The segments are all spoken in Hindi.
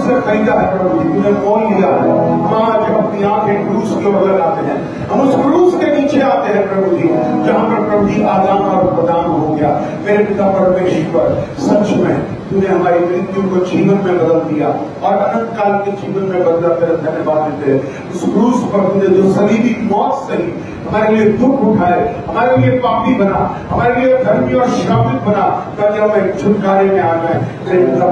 हमसे खरीदा है प्रभु जी, तूने मोल लिया है। हम आज अपनी आंखें क्रूस की ओर लगाते हैं, हम उस क्रूस के नीचे आते हैं प्रभु जी, जहां पर प्रभु जी आदान और प्रदान हो गया। मेरे पिता परमेश्वर, सच में तूने हमारी मृत्यु को जीवन में बदल दिया और अनंत काल के जीवन में बदला। तेरा धन्यवाद देते हैं। उस क्रूस पर तूने जो सलीबी मौत सही, हमारे लिए दुख उठाए, हमारे लिए पापी बना, हमारे लिए धर्मी और श्रापित बना, ताकि हम एक छुटकारे में आ गए।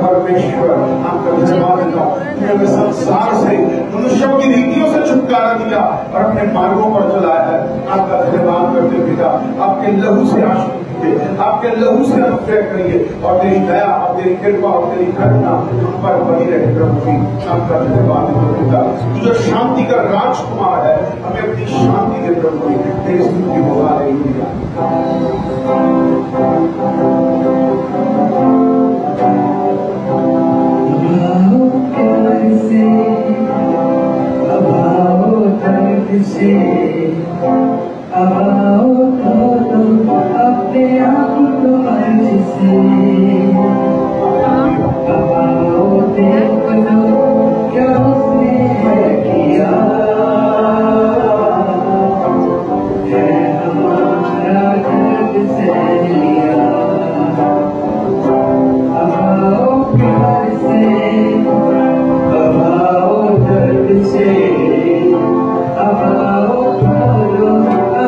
परमेश्वर आपका धन्यवाद देता हूँ। तूने हमें संसार से, मनुष्यों की रीतियों से छुटकारा दिया और अपने मार्गों पर चलाया है। आपका धन्यवाद करते पिता, आपके लहू से आशीष, आपके लहू से अनुग्रह करिए और तेरी दया और तेरी कृपा और तेरी करुणा हम पर बनी रहे प्रभु जी। आपका धन्यवाद पिता, तू जो शांति का राजकुमार है, हमें अपनी शांति दे प्रभु जी। तेरी स्तुति हो, हालेलुया। अपने आप को अर्ज से देख लो क्या उसने किया है, हमारा दर्द सह लिया। प्यार से दर्द से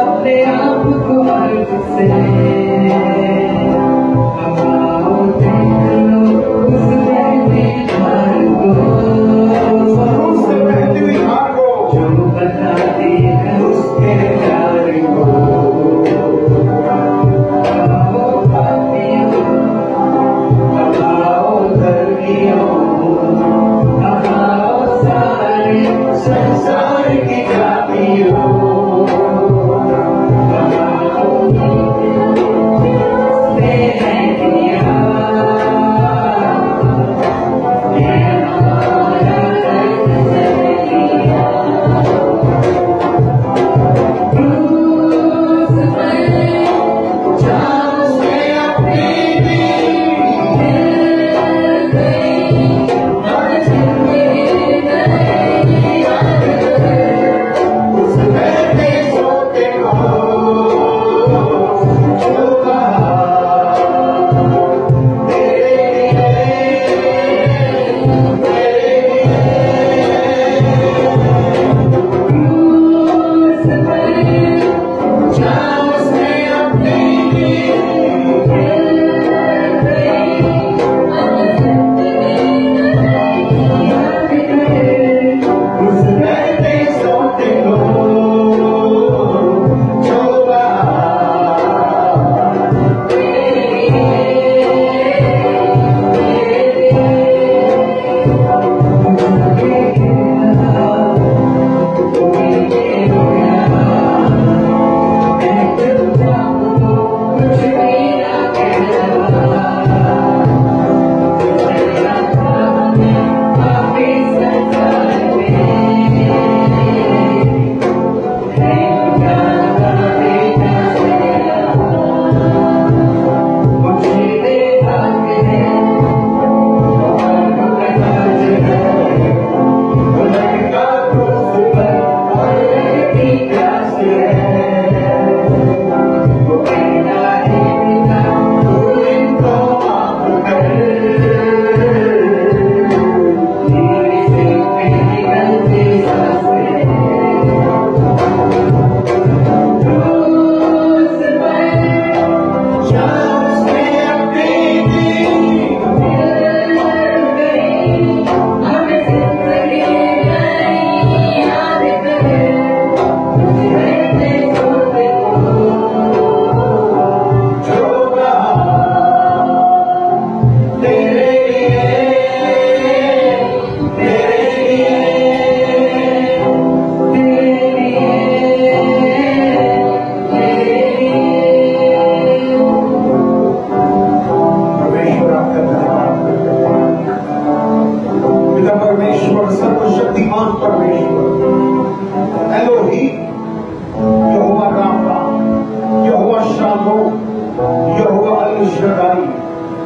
अपने आप को अर्ज से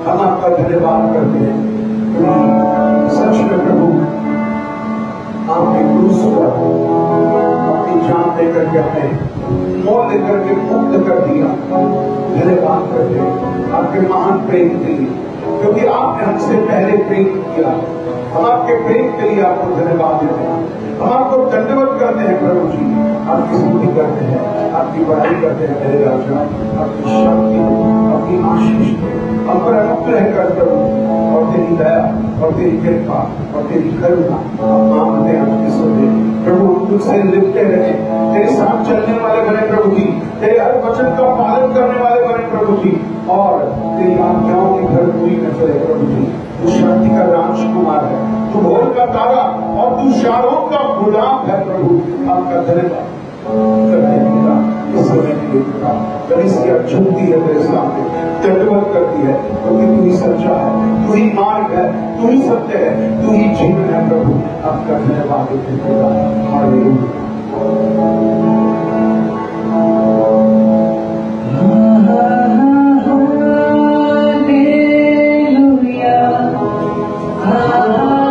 हम आपका धन्यवाद करते हैं। सच में प्रभु करके हमें मोल लेकर के मुक्त कर दिया। धन्यवाद करते हैं आपके महान प्रेम के लिए, क्योंकि आपने हमसे पहले प्रेम किया। हम आपके प्रेम के लिए आपको धन्यवाद देते हैं। हम आपको दंडवत करते हैं प्रभु जी, आपकी स्तुति करते हैं, आपकी बड़ाई करते हैं मेरे राजा। आपकी शक्ति, आपकी आशीष हम पर अनुग्रह कर प्रभु, और तेरी दया और तेरी कृपा और तेरी करुणा हम मांगते हैं आपके सुने प्रभु। तुझसे लिपटे रहे, तेरे साथ चलने वाले बने प्रभु जी, तेरे हर वचन का पालन करने वाले बने प्रभु जी, और तेरी आज्ञाओं की भरपूरी में चले प्रभु जी। तू शांति का राजकुमार है, तू भोर का तारा और तू शारों का गुलाब है प्रभु। आपका धन्यवाद करते हैं इस समय के लिए पिता। कलीसिया झुकती है तेरे सामने, दंडवत करती है, क्योंकि तू ही सच्चा है, तू ही मार्ग है, तू ही सत्य है, तू ही जीवन है प्रभु। आपका धन्यवाद देते हैं पिता। हालेलुया। Hallelujah.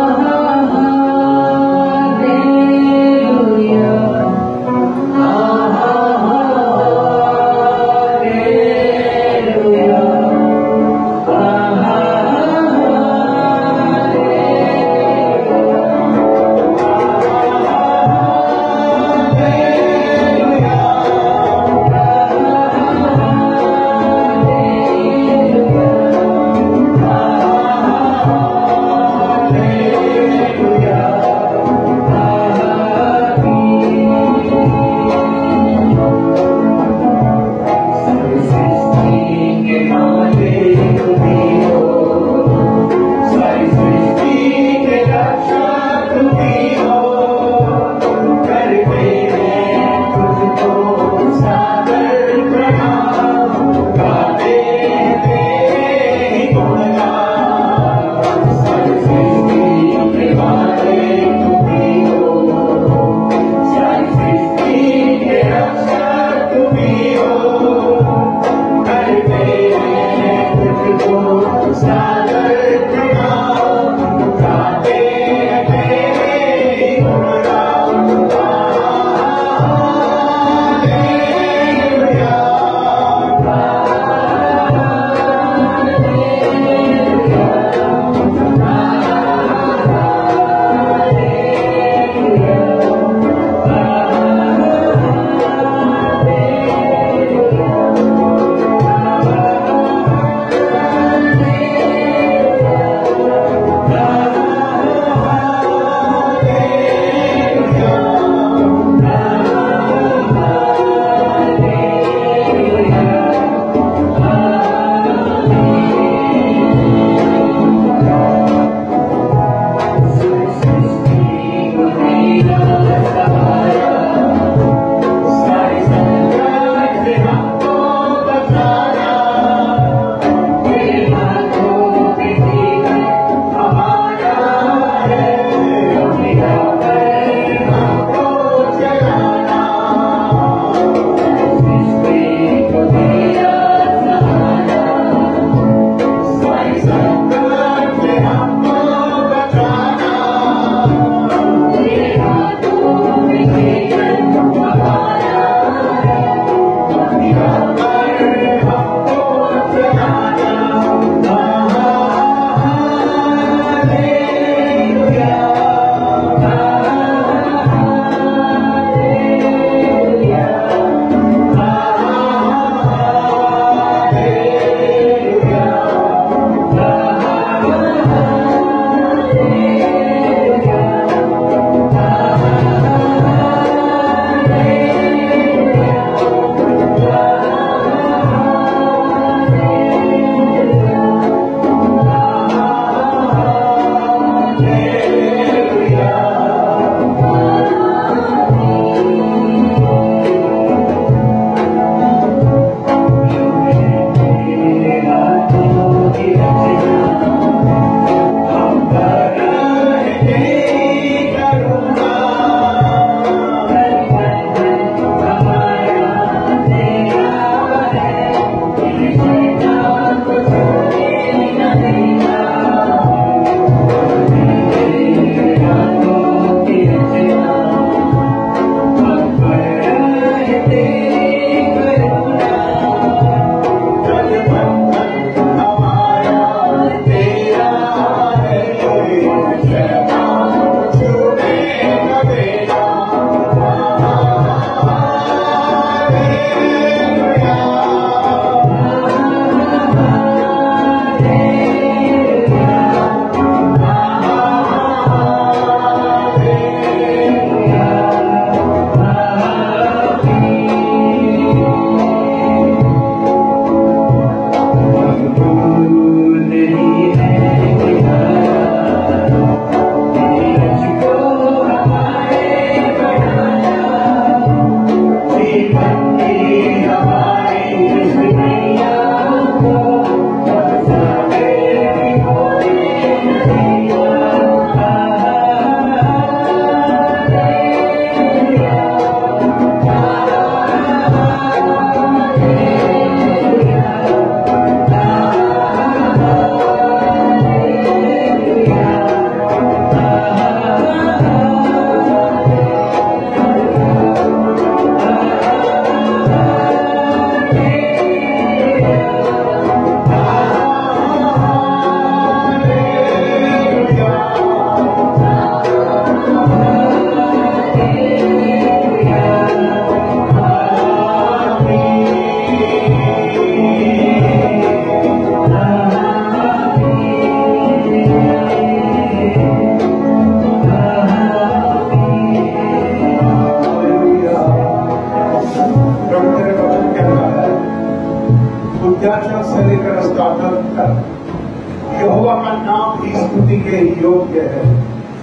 यहोवा का नाम ही स्तुति के योग्य है।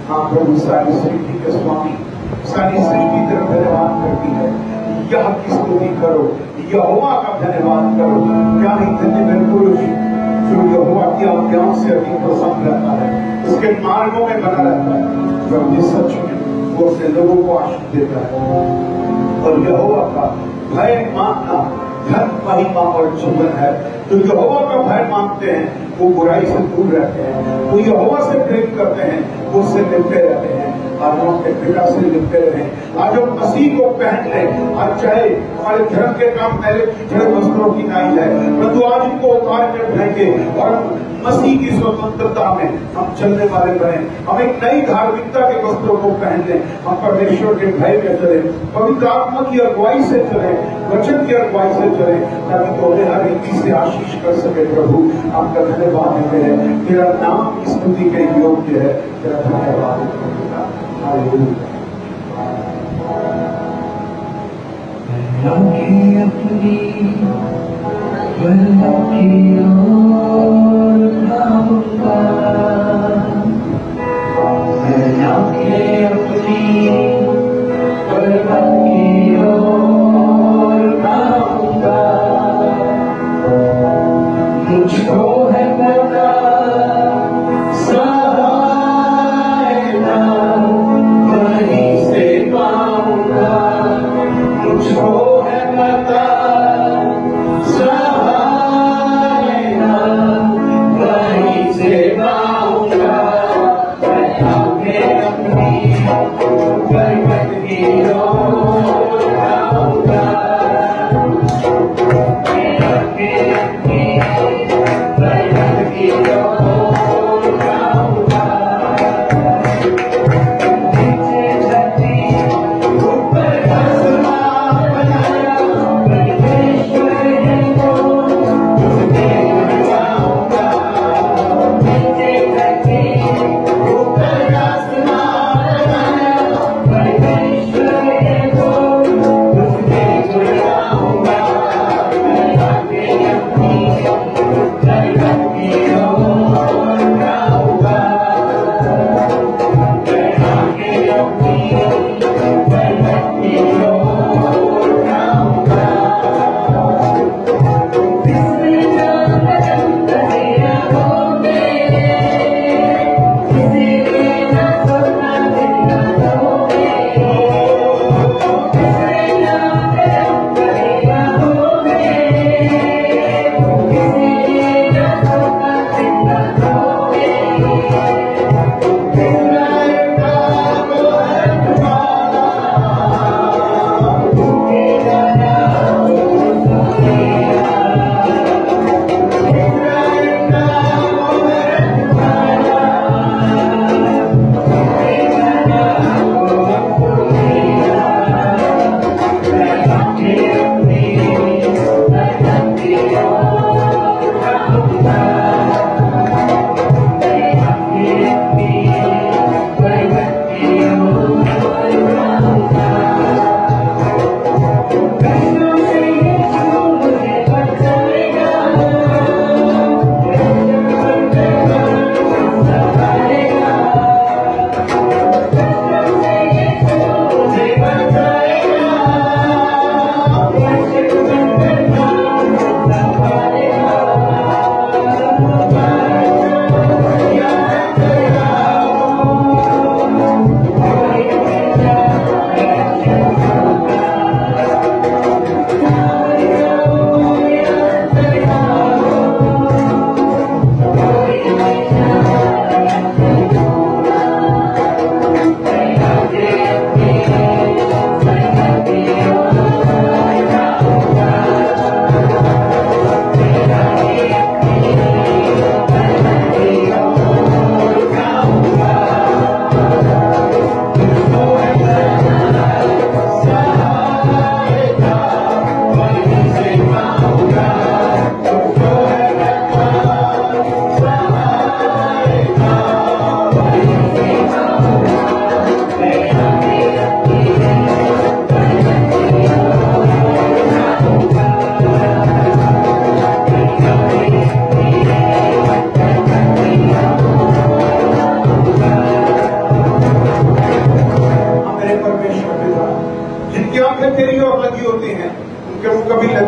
हाँ प्रभु, सारी सृष्टि के स्वामी, सारी सृष्टि तेरा धन्यवाद करती है। यह की स्तुति करो, यहोवा का धन्यवाद करो। क्या नहीं धन्य मेरे पुरुष जो यहोवा की आज्ञाओं से अधिक प्रसन्न रहता है, उसके मार्गों में बना रहता है। प्रभु जी सच में वो अपने लोगों को आशीष देता है। और यहोवा का भय मानना धन, महिमा और जीवन है। तो यहोवा का भय मानते हैं वो बुराई से दूर रहते हैं, वो यहोवा से प्रेम करते हैं, वो उससे लिपटे रहते हैं। आज हम अपने पिता से लिपटे रहे, आज हम मसीह को पहन लें। आज चाहे हमारे धर्म के काम पहले कीचड़े वस्त्रों की नाई है, परंतु आज इनको उतार के फेंके और मसीह की स्वतंत्रता में हम चलने वाले बने। हम एक नई धार्मिकता के वस्त्रों को पहन लें। हम परमेश्वर के भय में चले, पवित्र आत्मा की अगुवाई से चले, वचन की अगुवाई से चले, ताकि तो हर रीति से आशीष कर सके। प्रभु आपका धन्यवाद है, तेरा नाम की स्तुति के योग्य है। तेरा धन्यवाद अपनी की ओर भाऊंगा, मैं अपनी की ओर भाऊंगा। मुझको है पता सहायता वहीं से पाऊंगा। मुझको है पता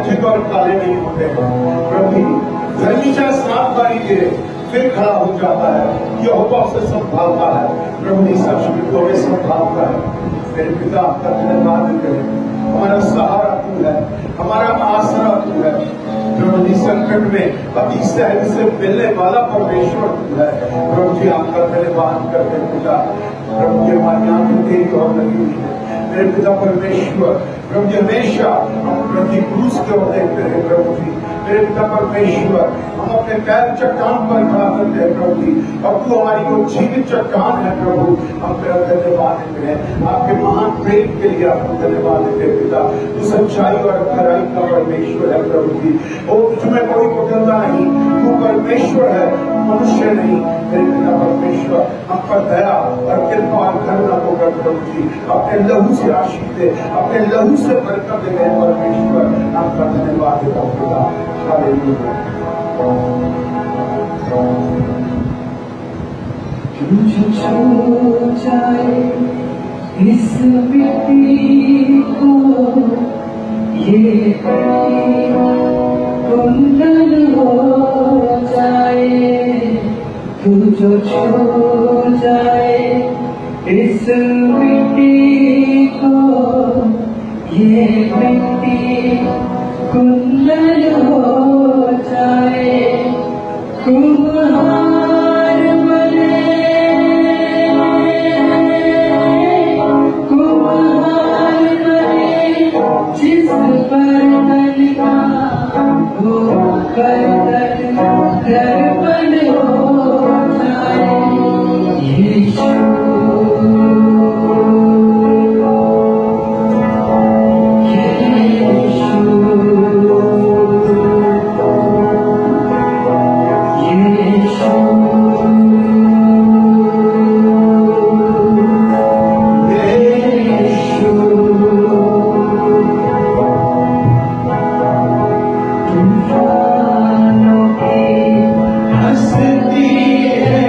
मूर्छित और काले नहीं होते हैं। प्रभु धर्मी चाहे 7 बारी गिरे फिर खड़ा हो जाता है, यहोवा उसे संभालता है। प्रभु इस मुसीबतों में संभालता है। मेरे पिता आपका धन्यवाद करें। हमारा सहारा तू है, हमारा आसरा तू है। प्रभु जी संकट में अति सहज से मिलने वाला परमेश्वर तू है। प्रभु जी आपका धन्यवाद करते पिता। प्रभु जी हमारी आंखें तेरी ओर लगी हुई है। मेरे पिता परमेश्वर प्रभु जी हमेशा हम प्रति क्रूस की ओर देखते हैं। प्रभु जी मेरे पिता परमेश्वर हम अपने पैर चट्टान पर खड़ा करते हैं। प्रभु जी अब तू हमारी वो जीवित चट्टान है। प्रभु हम तेरा धन्यवाद देते हैं। आपके महान प्रेम के लिए आपको धन्यवाद देते हैं पिता। तू सच्चाई और खराई का परमेश्वर है। प्रभु जी ओ तुम्हें कोई कुटिलता नहीं, तू परमेश्वर है, मनुष्य नहीं। मेरे पिता परमेश्वर हम पर दया और कृपा और करुणा को कर। प्रभु जी अपने लहू से आशीष दे, अपने लहू से बरकत दे। मेरे परमेश्वर आपका धन्यवाद देता हूँ पिता। हालेलुया। तुझे छू जाए इस मिट्टी को, ये कुंदन हो जाए। तुझे छू जाए इस मिट्टी को, ये मिट्टी कुंदन हो जाए। कुम्हार बने, कुम्हार बने जिस बर्तन का वो बर्तन दर्पण हो जाए। यीशु हंसती है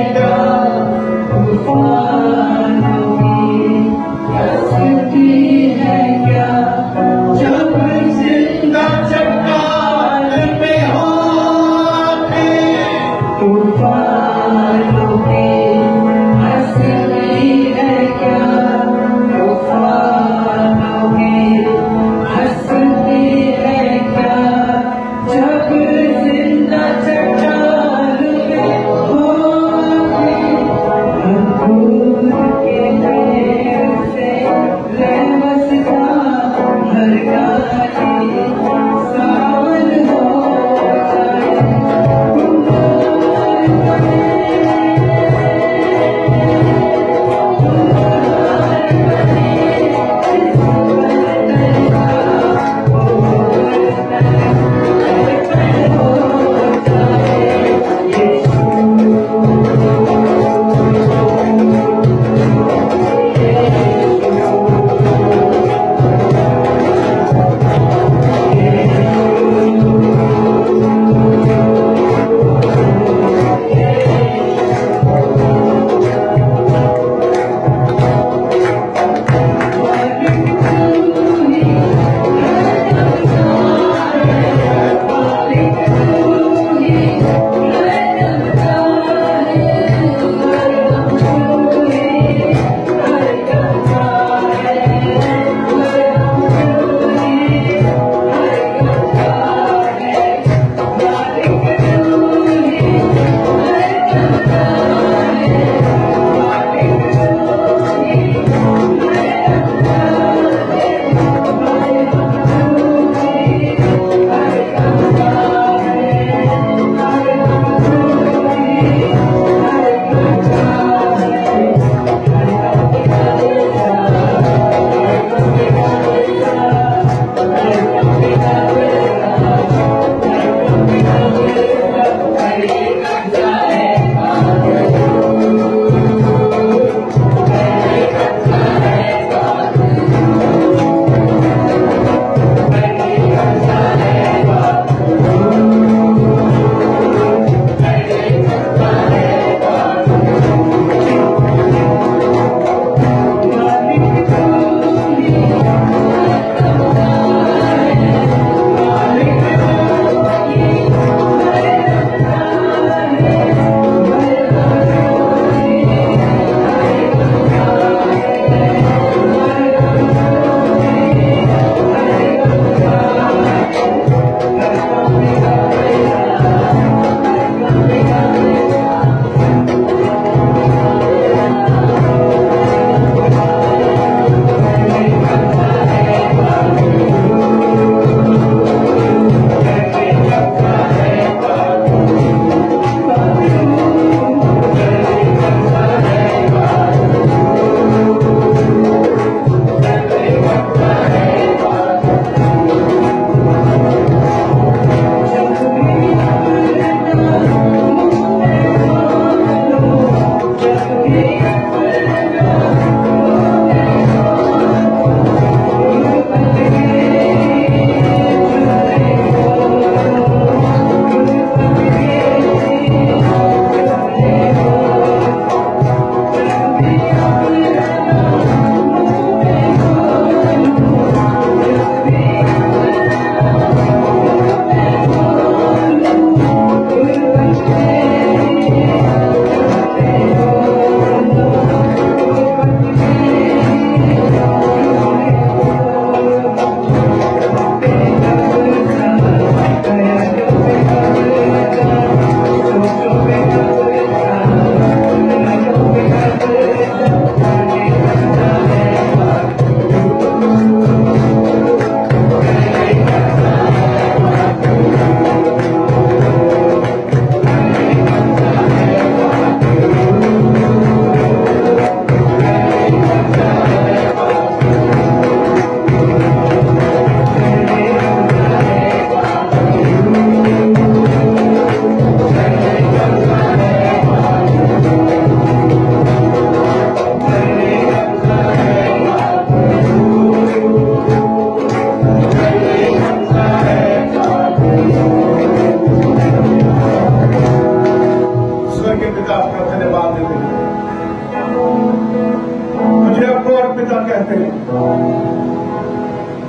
और पिता कहते हैं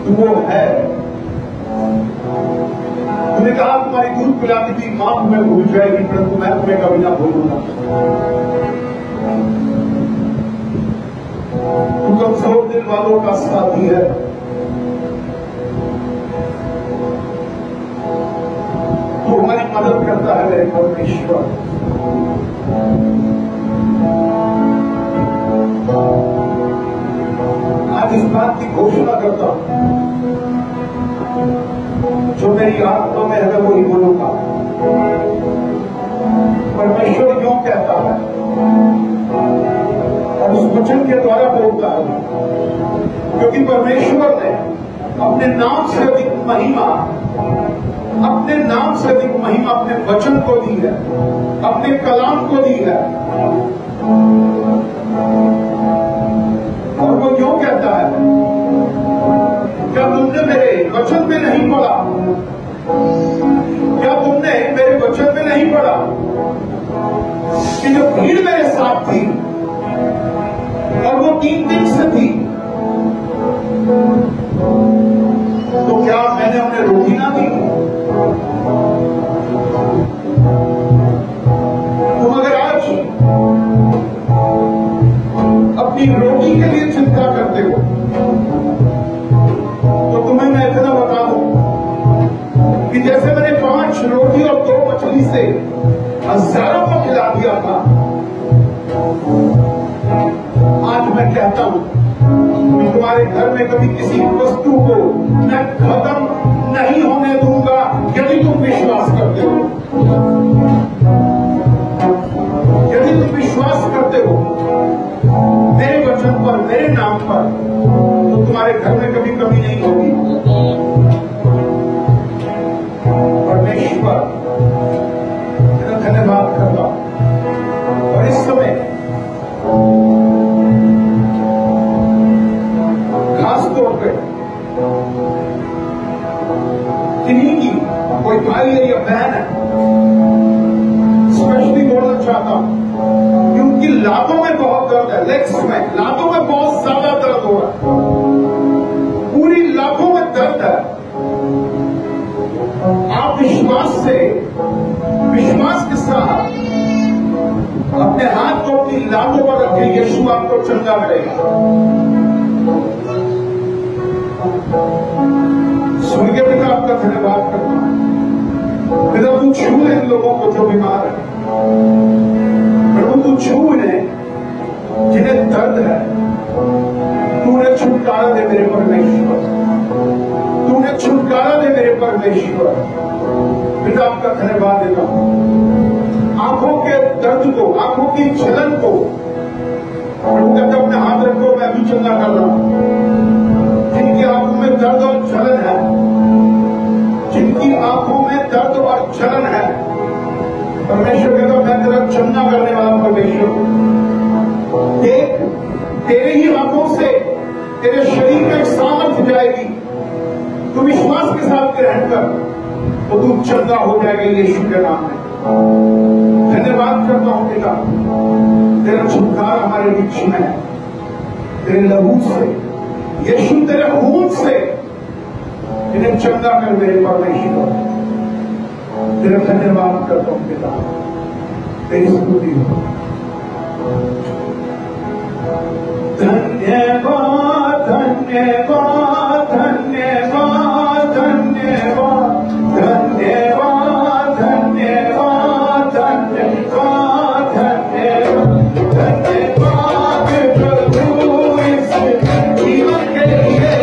तो वो है। तुमने कहा तुम्हारी दूध पिलाती थी मां तुम्हें भूल जाएगी, परंतु मैं तुम्हें कभी ना भूलूंगा। तू कमजोर दिल वालों का साथी है। तो हमारी मदद करता है मेरे परमेश्वर। आज इस बात की घोषणा करता हूं, जो मेरी आत्मा में है वही बोलूंगा। परमेश्वर क्यों कहता है और उस वचन के द्वारा बोलता है, क्योंकि परमेश्वर ने अपने नाम से अधिक महिमा, अपने नाम से अधिक महिमा अपने वचन को दी है, अपने कलाम को दी है। और वो क्यों कहता है? क्या तुमने मेरे वचन में नहीं पढ़ा? क्या तुमने मेरे वचन में नहीं पढ़ा कि जो भीड़ मेरे साथ थी और वो 3 दिन से थी, तो क्या मैंने उन्हें रोटी ना दी? तुम अगर आज अपनी रोटी के लिए चिंता करते हो तो तुम्हें मैं इतना बता दूं कि जैसे मैंने 5 रोटी और 2 मछली से हजारों को खिला दिया था, आज मैं कहता हूं कि तुम्हारे घर में कभी किसी वस्तु को मैं खत्म नहीं होने दूंगा यदि तुम विश्वास करते हो। यदि तुम विश्वास करते हो मेरे वचन पर, मेरे नाम पर, तो तुम्हारे घर में कभी कमी नहीं होगी। परमेश्वर धन्यवाद करता हूं। और इस समय खास तौर पे किन्हीं की कोई भाई है या बहन है, स्पेशली बोलना चाहता हूं कि उनकी लातों में बहुत दर्द है, लेग्स में, लातों में बहुत ज्यादा दर्द हो रहा है, पूरी लातों में दर्द है। आप विश्वास के साथ अपने हाथ को अपनी लातों पर रखें, यीशु आपको चंगा करेगा। सुन के पिता आपका धन्यवाद करता हूं। पिता तू छू ले इन लोगों को जो बीमार है, प्रभु तू छू इन्हें जिन्हें दर्द है, तू उन्हें छुटकारा दे मेरे परमेश्वर, तू उन्हें छुटकारा दे मेरे परमेश्वर। पिता आपका धन्यवाद देता हूं। आंखों के दर्द को, आंखों की जलन को प्रभु कहते अपने हाथ रखो, मैं भी चंगा कर रहा हूं। जिनकी आंखों में दर्द और जलन है, जिनकी आंखों में दर्द और जलन है, परमेश्वर कहता मैं तेरा चंगा करने वाला परमेश्वर। देख, तेरे ही हाथों से तेरे शरीर में सामर्थ्य जाएगी, तू विश्वास के साथ ग्रहण कर तो तू चंगा हो जाएगा यीशु के नाम में। धन्यवाद करता हूं पिता, तेरा छुटकारा हमारे बीच में है, तेरे लहू से, यीशु तेरे खून से इन्हें चंगा कर मेरे परमेश्वर। तेरा धन्यवाद करता हूं पिता, तेरी स्तुति हो। धन्यवाद धन्यवाद धन्यवाद धन्यवाद धन्यवाद धन्यवाद धन्यवाद धन्यवाद धन्यवाद प्रभु इस जीवन के लिए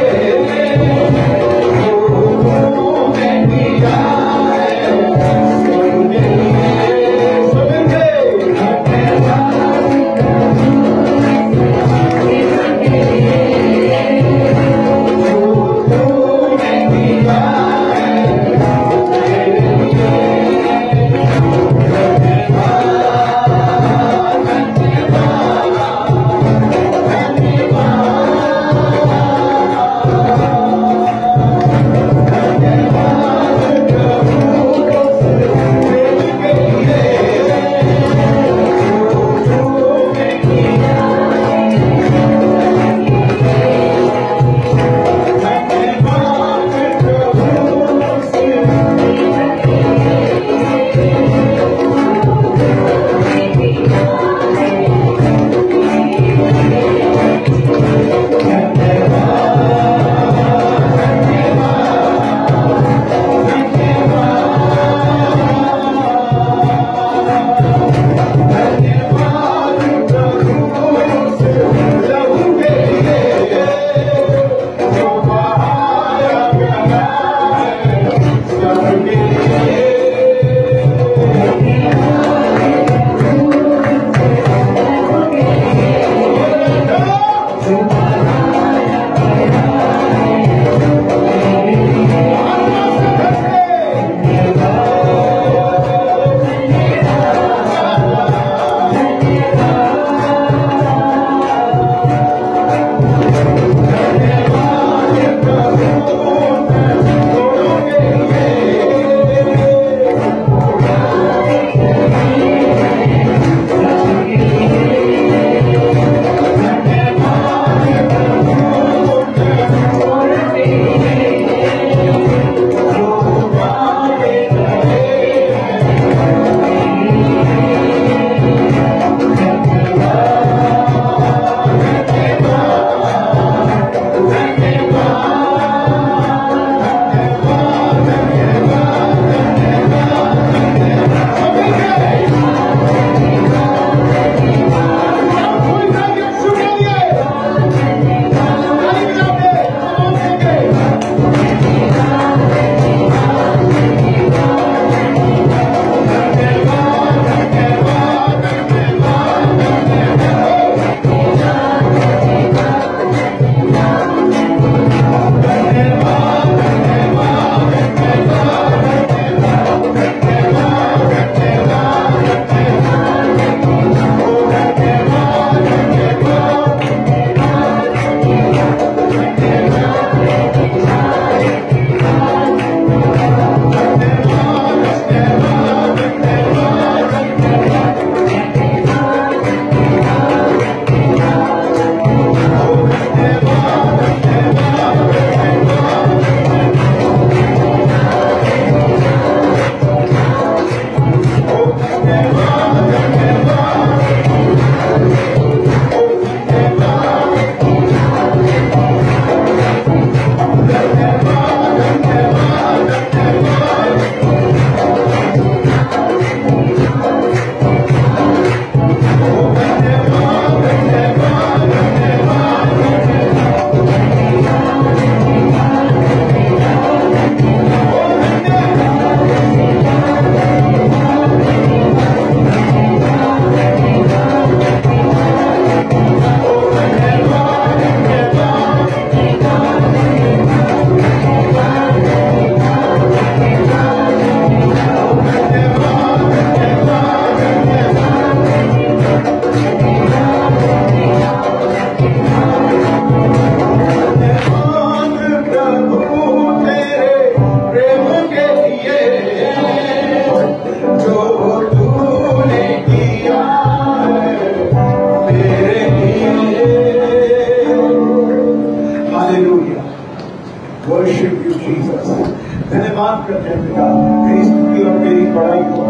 धन्यवाद करते हैं पिता, तेरी स्तुति और तेरी बड़ाई को।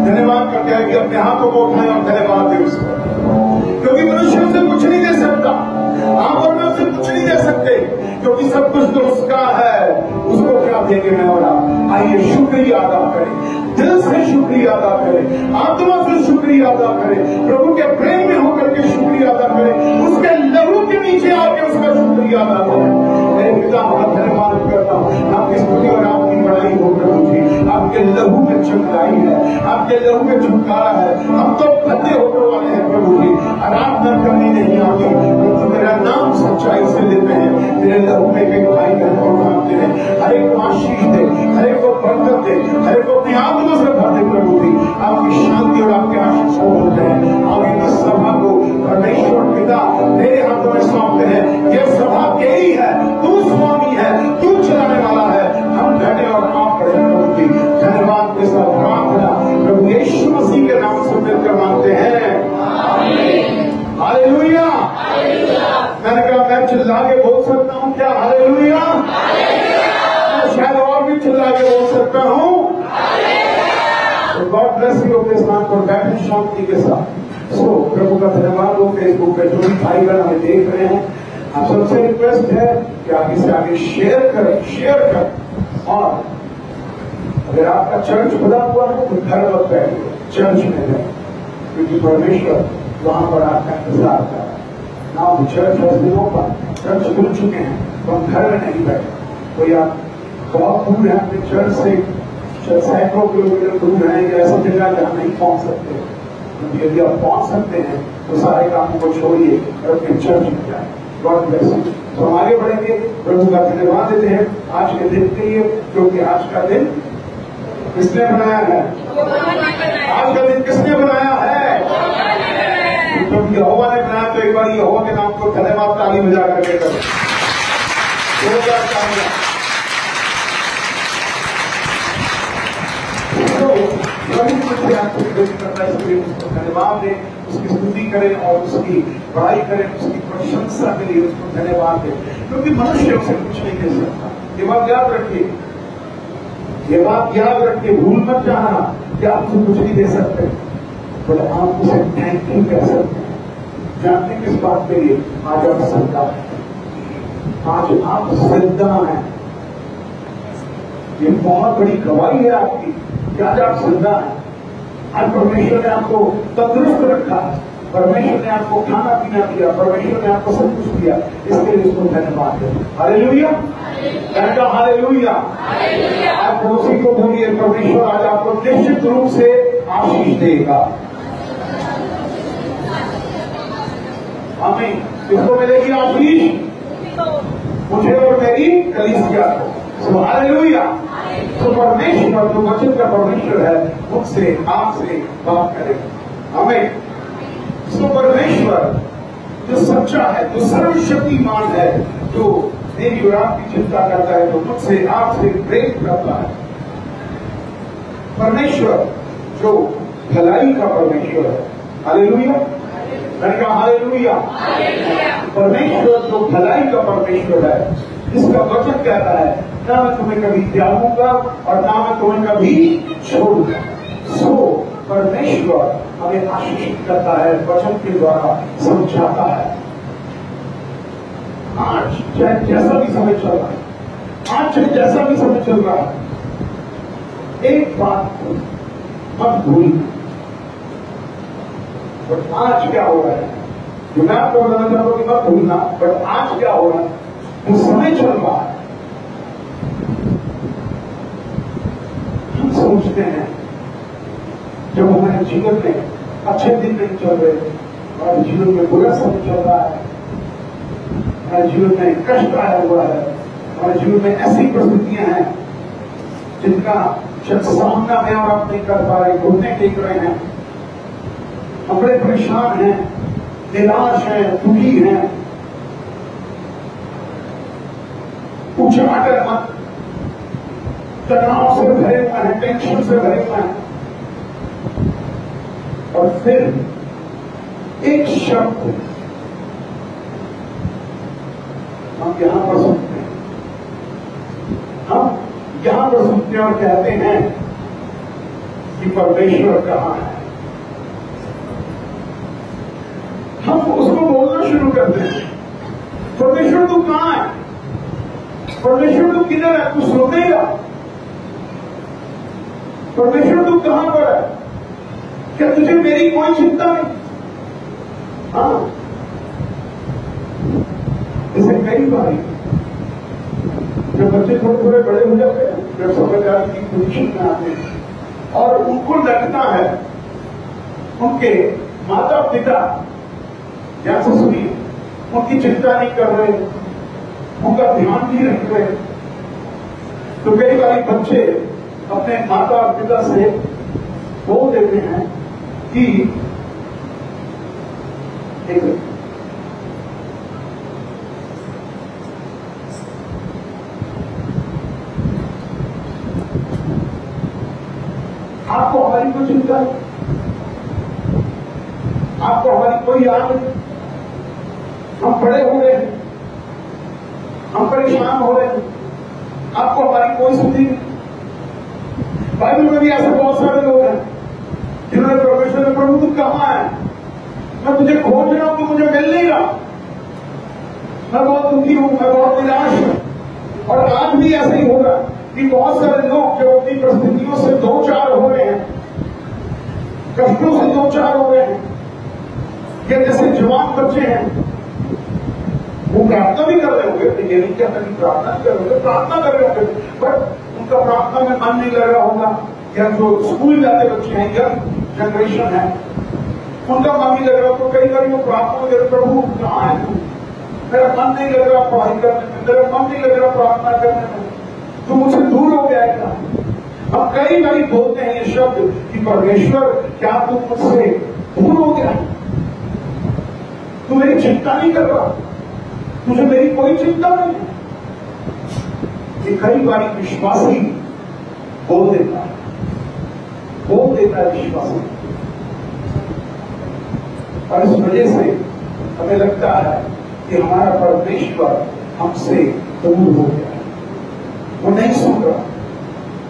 धन्यवाद करते हैं कि अपने हाथों को उठाएं और धन्यवाद दे उसको, क्योंकि मनुष्य उसे कुछ नहीं दे सकता, आप और मैं उसे कुछ नहीं दे सकते, क्योंकि सब कुछ तो उसका है। उसको क्या देंगे मैं और आप? आइए शुक्रिया अदा करें, दिल से शुक्रिया अदा करें, आत्मा से शुक्रिया अदा करें, प्रभु के प्रेम में होकर के शुक्रिया अदा करें, उसके लहू के नीचे आके उसका शुक्रिया अदा करें। मेरे पिता का धन्यवाद करता हूँ, आपकी स्तुति और आपकी बड़ाई हो प्रभु जी। आपके लहू में चमकाई है, आपके लहू में छुटकारा है। हम तो बंदे होने वाले हैं प्रभु जी, आराधना करनी नहीं आती, तो मेरा नाम सच्चाई से लेते हैं। मेरे लहू में एक भाई बहन को उठाते हैं, हर एक को आशीष दे, हर एक को बरकत दे, हर एक को अपनी आत्मा से भर दे प्रभु जी। आपकी शांति और आपके आशीष को होते हैं। आगे की सभा को परमेश्वर पिता तेरे हाथों में सौंपते हैं। यह सभा तेरी है, तू स्वामी है, तू चलाने वाला है। हम घटे और आप बढ़े प्रभु जी। धन्यवाद के साथ प्रार्थना प्रभु यीशु मसीह के नाम से मिलकर मांगते हैं, हालेलुया। मैंने कहा मैं चिल्ला के बोल सकता हूँ क्या? हालेलुया। मैं शायद और भी चिल्ला के बोल सकता हूँ। गॉड ब्लेस यू अपने स्थान पर बैठे शांति के साथ। प्रभु का धन्यवाद हो। फेसबुक पे जो भी भाई बहन हमें देख रहे हैं, आप सबसे रिक्वेस्ट है कि आप इसे आगे शेयर करें। और अगर आपका चर्च खुला हुआ है तो घर मत बैठिए, चर्च में है, क्योंकि परमेश्वर वहां पर आपका इंतजार कर रहा है। नाउ चर्च पर चर्च खुल चुके हैं, तो हम घर में नहीं बैठे। कोई आप बहुत दूर है अपने चर्च से, सैकड़ों किलोमीटर दूर है, या ऐसी जगह जहां नहीं पहुंच सकते, क्योंकि यदि आप पहुंच सकते हैं तो सारे कामों को छोड़िए और अपने चर्च में जाए। God bless you. तो हम आगे बढ़ेंगे, प्रभु का धन्यवाद देते हैं आज के दिन के लिए, क्योंकि आज का दिन किसने बनाया है? आज का दिन किसने बनाया है? क्योंकि यहोवा ने बनाया, तो एक बार यहोवा के नाम को धन्यवाद ताली बजा करके करें। उसको धन्यवाद दें, उसकी स्तुति करें और उसकी बड़ाई करें, उसकी प्रशंसा के लिए उसको धन्यवाद दें, क्योंकि मनुष्य उसे कुछ नहीं दे सकता। ये बात याद रखिए, ये बात याद रखिए, भूल मत जाना कि आप उसे कुछ नहीं दे सकते, पर आप उसे थैंक यू कह सकते हैं। जानते हैं किस बात के लिए? आज आप जिंदा हैं, आज आप जिंदा हैं। ये बहुत बड़ी गवाही है आपकी कि आज आप जिंदा हैं। आज परमेश्वर ने आपको तंदुरुस्त रखा, परमेश्वर ने आपको खाना पीना दिया, परमेश्वर ने आपको सब कुछ दिया, इसके लिए उसको धन्यवाद दें। हालेलुया। हालेलुया। आप पड़ोसी को बोलिए, परमेश्वर आज आपको निश्चित रूप से आशीष देगा। हमें किसको मिलेगी आशीष? मुझे और मेरी कलीसिया को। हालेलुया। तो परमेश्वर जो वचन का परमेश्वर है मुझसे आपसे बात करेगा। हमें तो परमेश्वर जो सच्चा है, जो सर्वशक्तिमान है, जो मेरी और आपकी चिंता करता है, जो मुझसे आपसे प्रेम करता है, परमेश्वर जो भलाई का परमेश्वर है। हालेलुया। मैंने कहा हालेलुया। परमेश्वर जो भलाई का परमेश्वर है, इसका वचन कहता है ना मैं तुम्हें कभी त्यागूंगा और ना मैं तुम्हें कभी छोड़ूंगा। सो परमेश्वर हमें आशीषित करता है, वचन के द्वारा समझाता है। आज चाहे जैसा भी समय चल रहा है, आज चाहे जैसा भी समय चल रहा है, एक बात मत भूलना। बट आज क्या हो रहा है, जो मैं आपको बताना चाहता हूं कि मत भूलना, बट आज क्या हो रहा है, जो समय चल रहा है, हम सोचते हैं जब हमारे जीवन में अच्छे दिन नहीं चल रहे, हमारे जीवन में बुरा समय चल रहा है, हमारे जीवन में कष्ट आया हुआ है, हमारे जीवन में ऐसी परिस्थितियां हैं जिनका जब सामना में और आप नहीं कर पा रहे, घूमने टेक रहे हैं, हम बड़े परेशान हैं, निराश हैं, दुखी हैं, उछाकर मत, तनाव से भरे हुए हैं, टेंशन से भरे हुए हैं, और फिर एक शब्द हम यहां पर सुनते हैं, हम यहां पर पूछते और कहते हैं कि परमेश्वर कहाँ है, हम उसको बोलना शुरू करते हैं, परमेश्वर तू कहाँ है, परमेश्वर तू किधर है, तू सुनेगा, परमेश्वर तू कहां पर है, क्या तुझे मेरी कोई चिंता नहीं। हाँ, इसे कई बार जब बच्चे थोड़े थोड़े बड़े हो जाते हैं, जब समझदार की पोजीशन में आते हैं और उनको लगता है उनके माता पिता या ससुरी उनकी चिंता नहीं कर रहे, उनका ध्यान नहीं रख रहे, तो कई बार बच्चे अपने माता पिता से बोल देते हैं कि आपको हमारी कोई चिंता नहीं, आपको हमारी कोई याद नहीं, हम बड़े हो गए हैं, हम परेशान हो रहे हैं, आपको हमारी कोई सुधि नहीं। बाइबल में भी ऐसे बहुत सारे लोग हैं जिन्होंने परमेश्वर ने प्रभु तू कहां है, मैं तुझे खोज रहा हूं, तू मुझे मिल नहीं रहा, मैं बहुत दुखी हूं, मैं बहुत निराश हूं। और आज भी ऐसे ही होगा कि बहुत सारे लोग जो अपनी परिस्थितियों से दो चार हो रहे हैं, कष्टों से दो चार हो रहे हैं, या जैसे जवान बच्चे हैं, वो प्रार्थना भी कर रहे होंगे, ये नहीं कहता कि प्रार्थना कर रहे होंगे, प्रार्थना कर रहे होंगे, बट उनका प्रार्थना में मन नहीं लग रहा होगा, या जो स्कूल जाते बच्चे हैं, यंग जनरेशन है, उनका मन नहीं लग रहा, तो कई बार वो प्रार्थना कर, प्रभु कहाँ है तू, मेरा मन नहीं लग रहा पढ़ाई करने में, मेरा मन नहीं लग रहा प्रार्थना करने में, तू मुझसे दूर हो गया है। अब कई बार बोलते हैं ये शब्द कि परमेश्वर क्या तू मुझसे दूर हो गया, तू मेरी चिंता नहीं कर रहा, तुझे मेरी कोई चिंता नहीं है। ये कई बार विश्वासी बोल देता है विश्वासी, और इस वजह से हमें लगता है कि हमारा परमेश्वर हमसे दूर हो गया है, वो नहीं सुन रहा,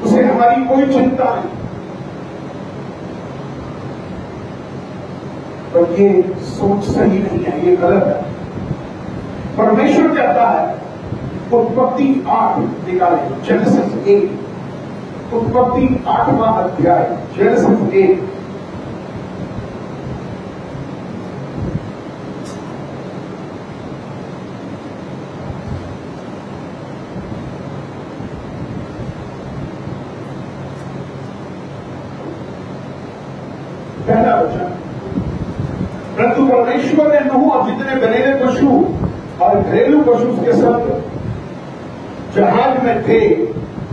उसे हमारी कोई चिंता नहीं। पर ये सोच सही नहीं है, ये गलत है। परमेश्वर कहता है, उत्पत्ति 8 निकाले, जेनेसिस 8, उत्पत्ति 8वां अध्याय, जेनेसिस 8, पहला वचन। परंतु परमेश्वर ने नूह और जितने बनेले पशु और घरेलू पशु के संग जहाज में थे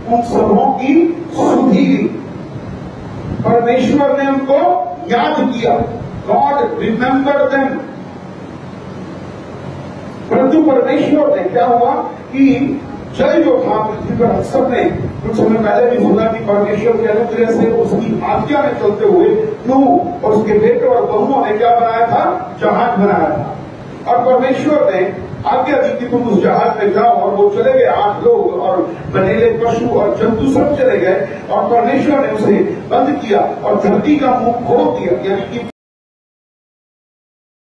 उन सबों की सुधि ली। परमेश्वर ने उनको याद किया, गॉड रिमेंबर देम। परंतु परमेश्वर ने क्या हुआ कि जल जो था पृथ्वी पर, हम सब ने कुछ समय पहले भी सुना कि परमेश्वर के अनुग्रह से उसकी आज्ञा में चलते हुए नूह और उसके बेटे और बहुओं ने क्या बनाया था, जहाज बनाया था। और परमेश्वर ने आज्ञा दी कि तुम उस जहाज में जाओ, और वो चले गए 8 लोग, और बनेले पशु और जंतु सब चले गए, और परमेश्वर ने उसे बंद किया और धरती का मुंह खोल दिया, यानी कि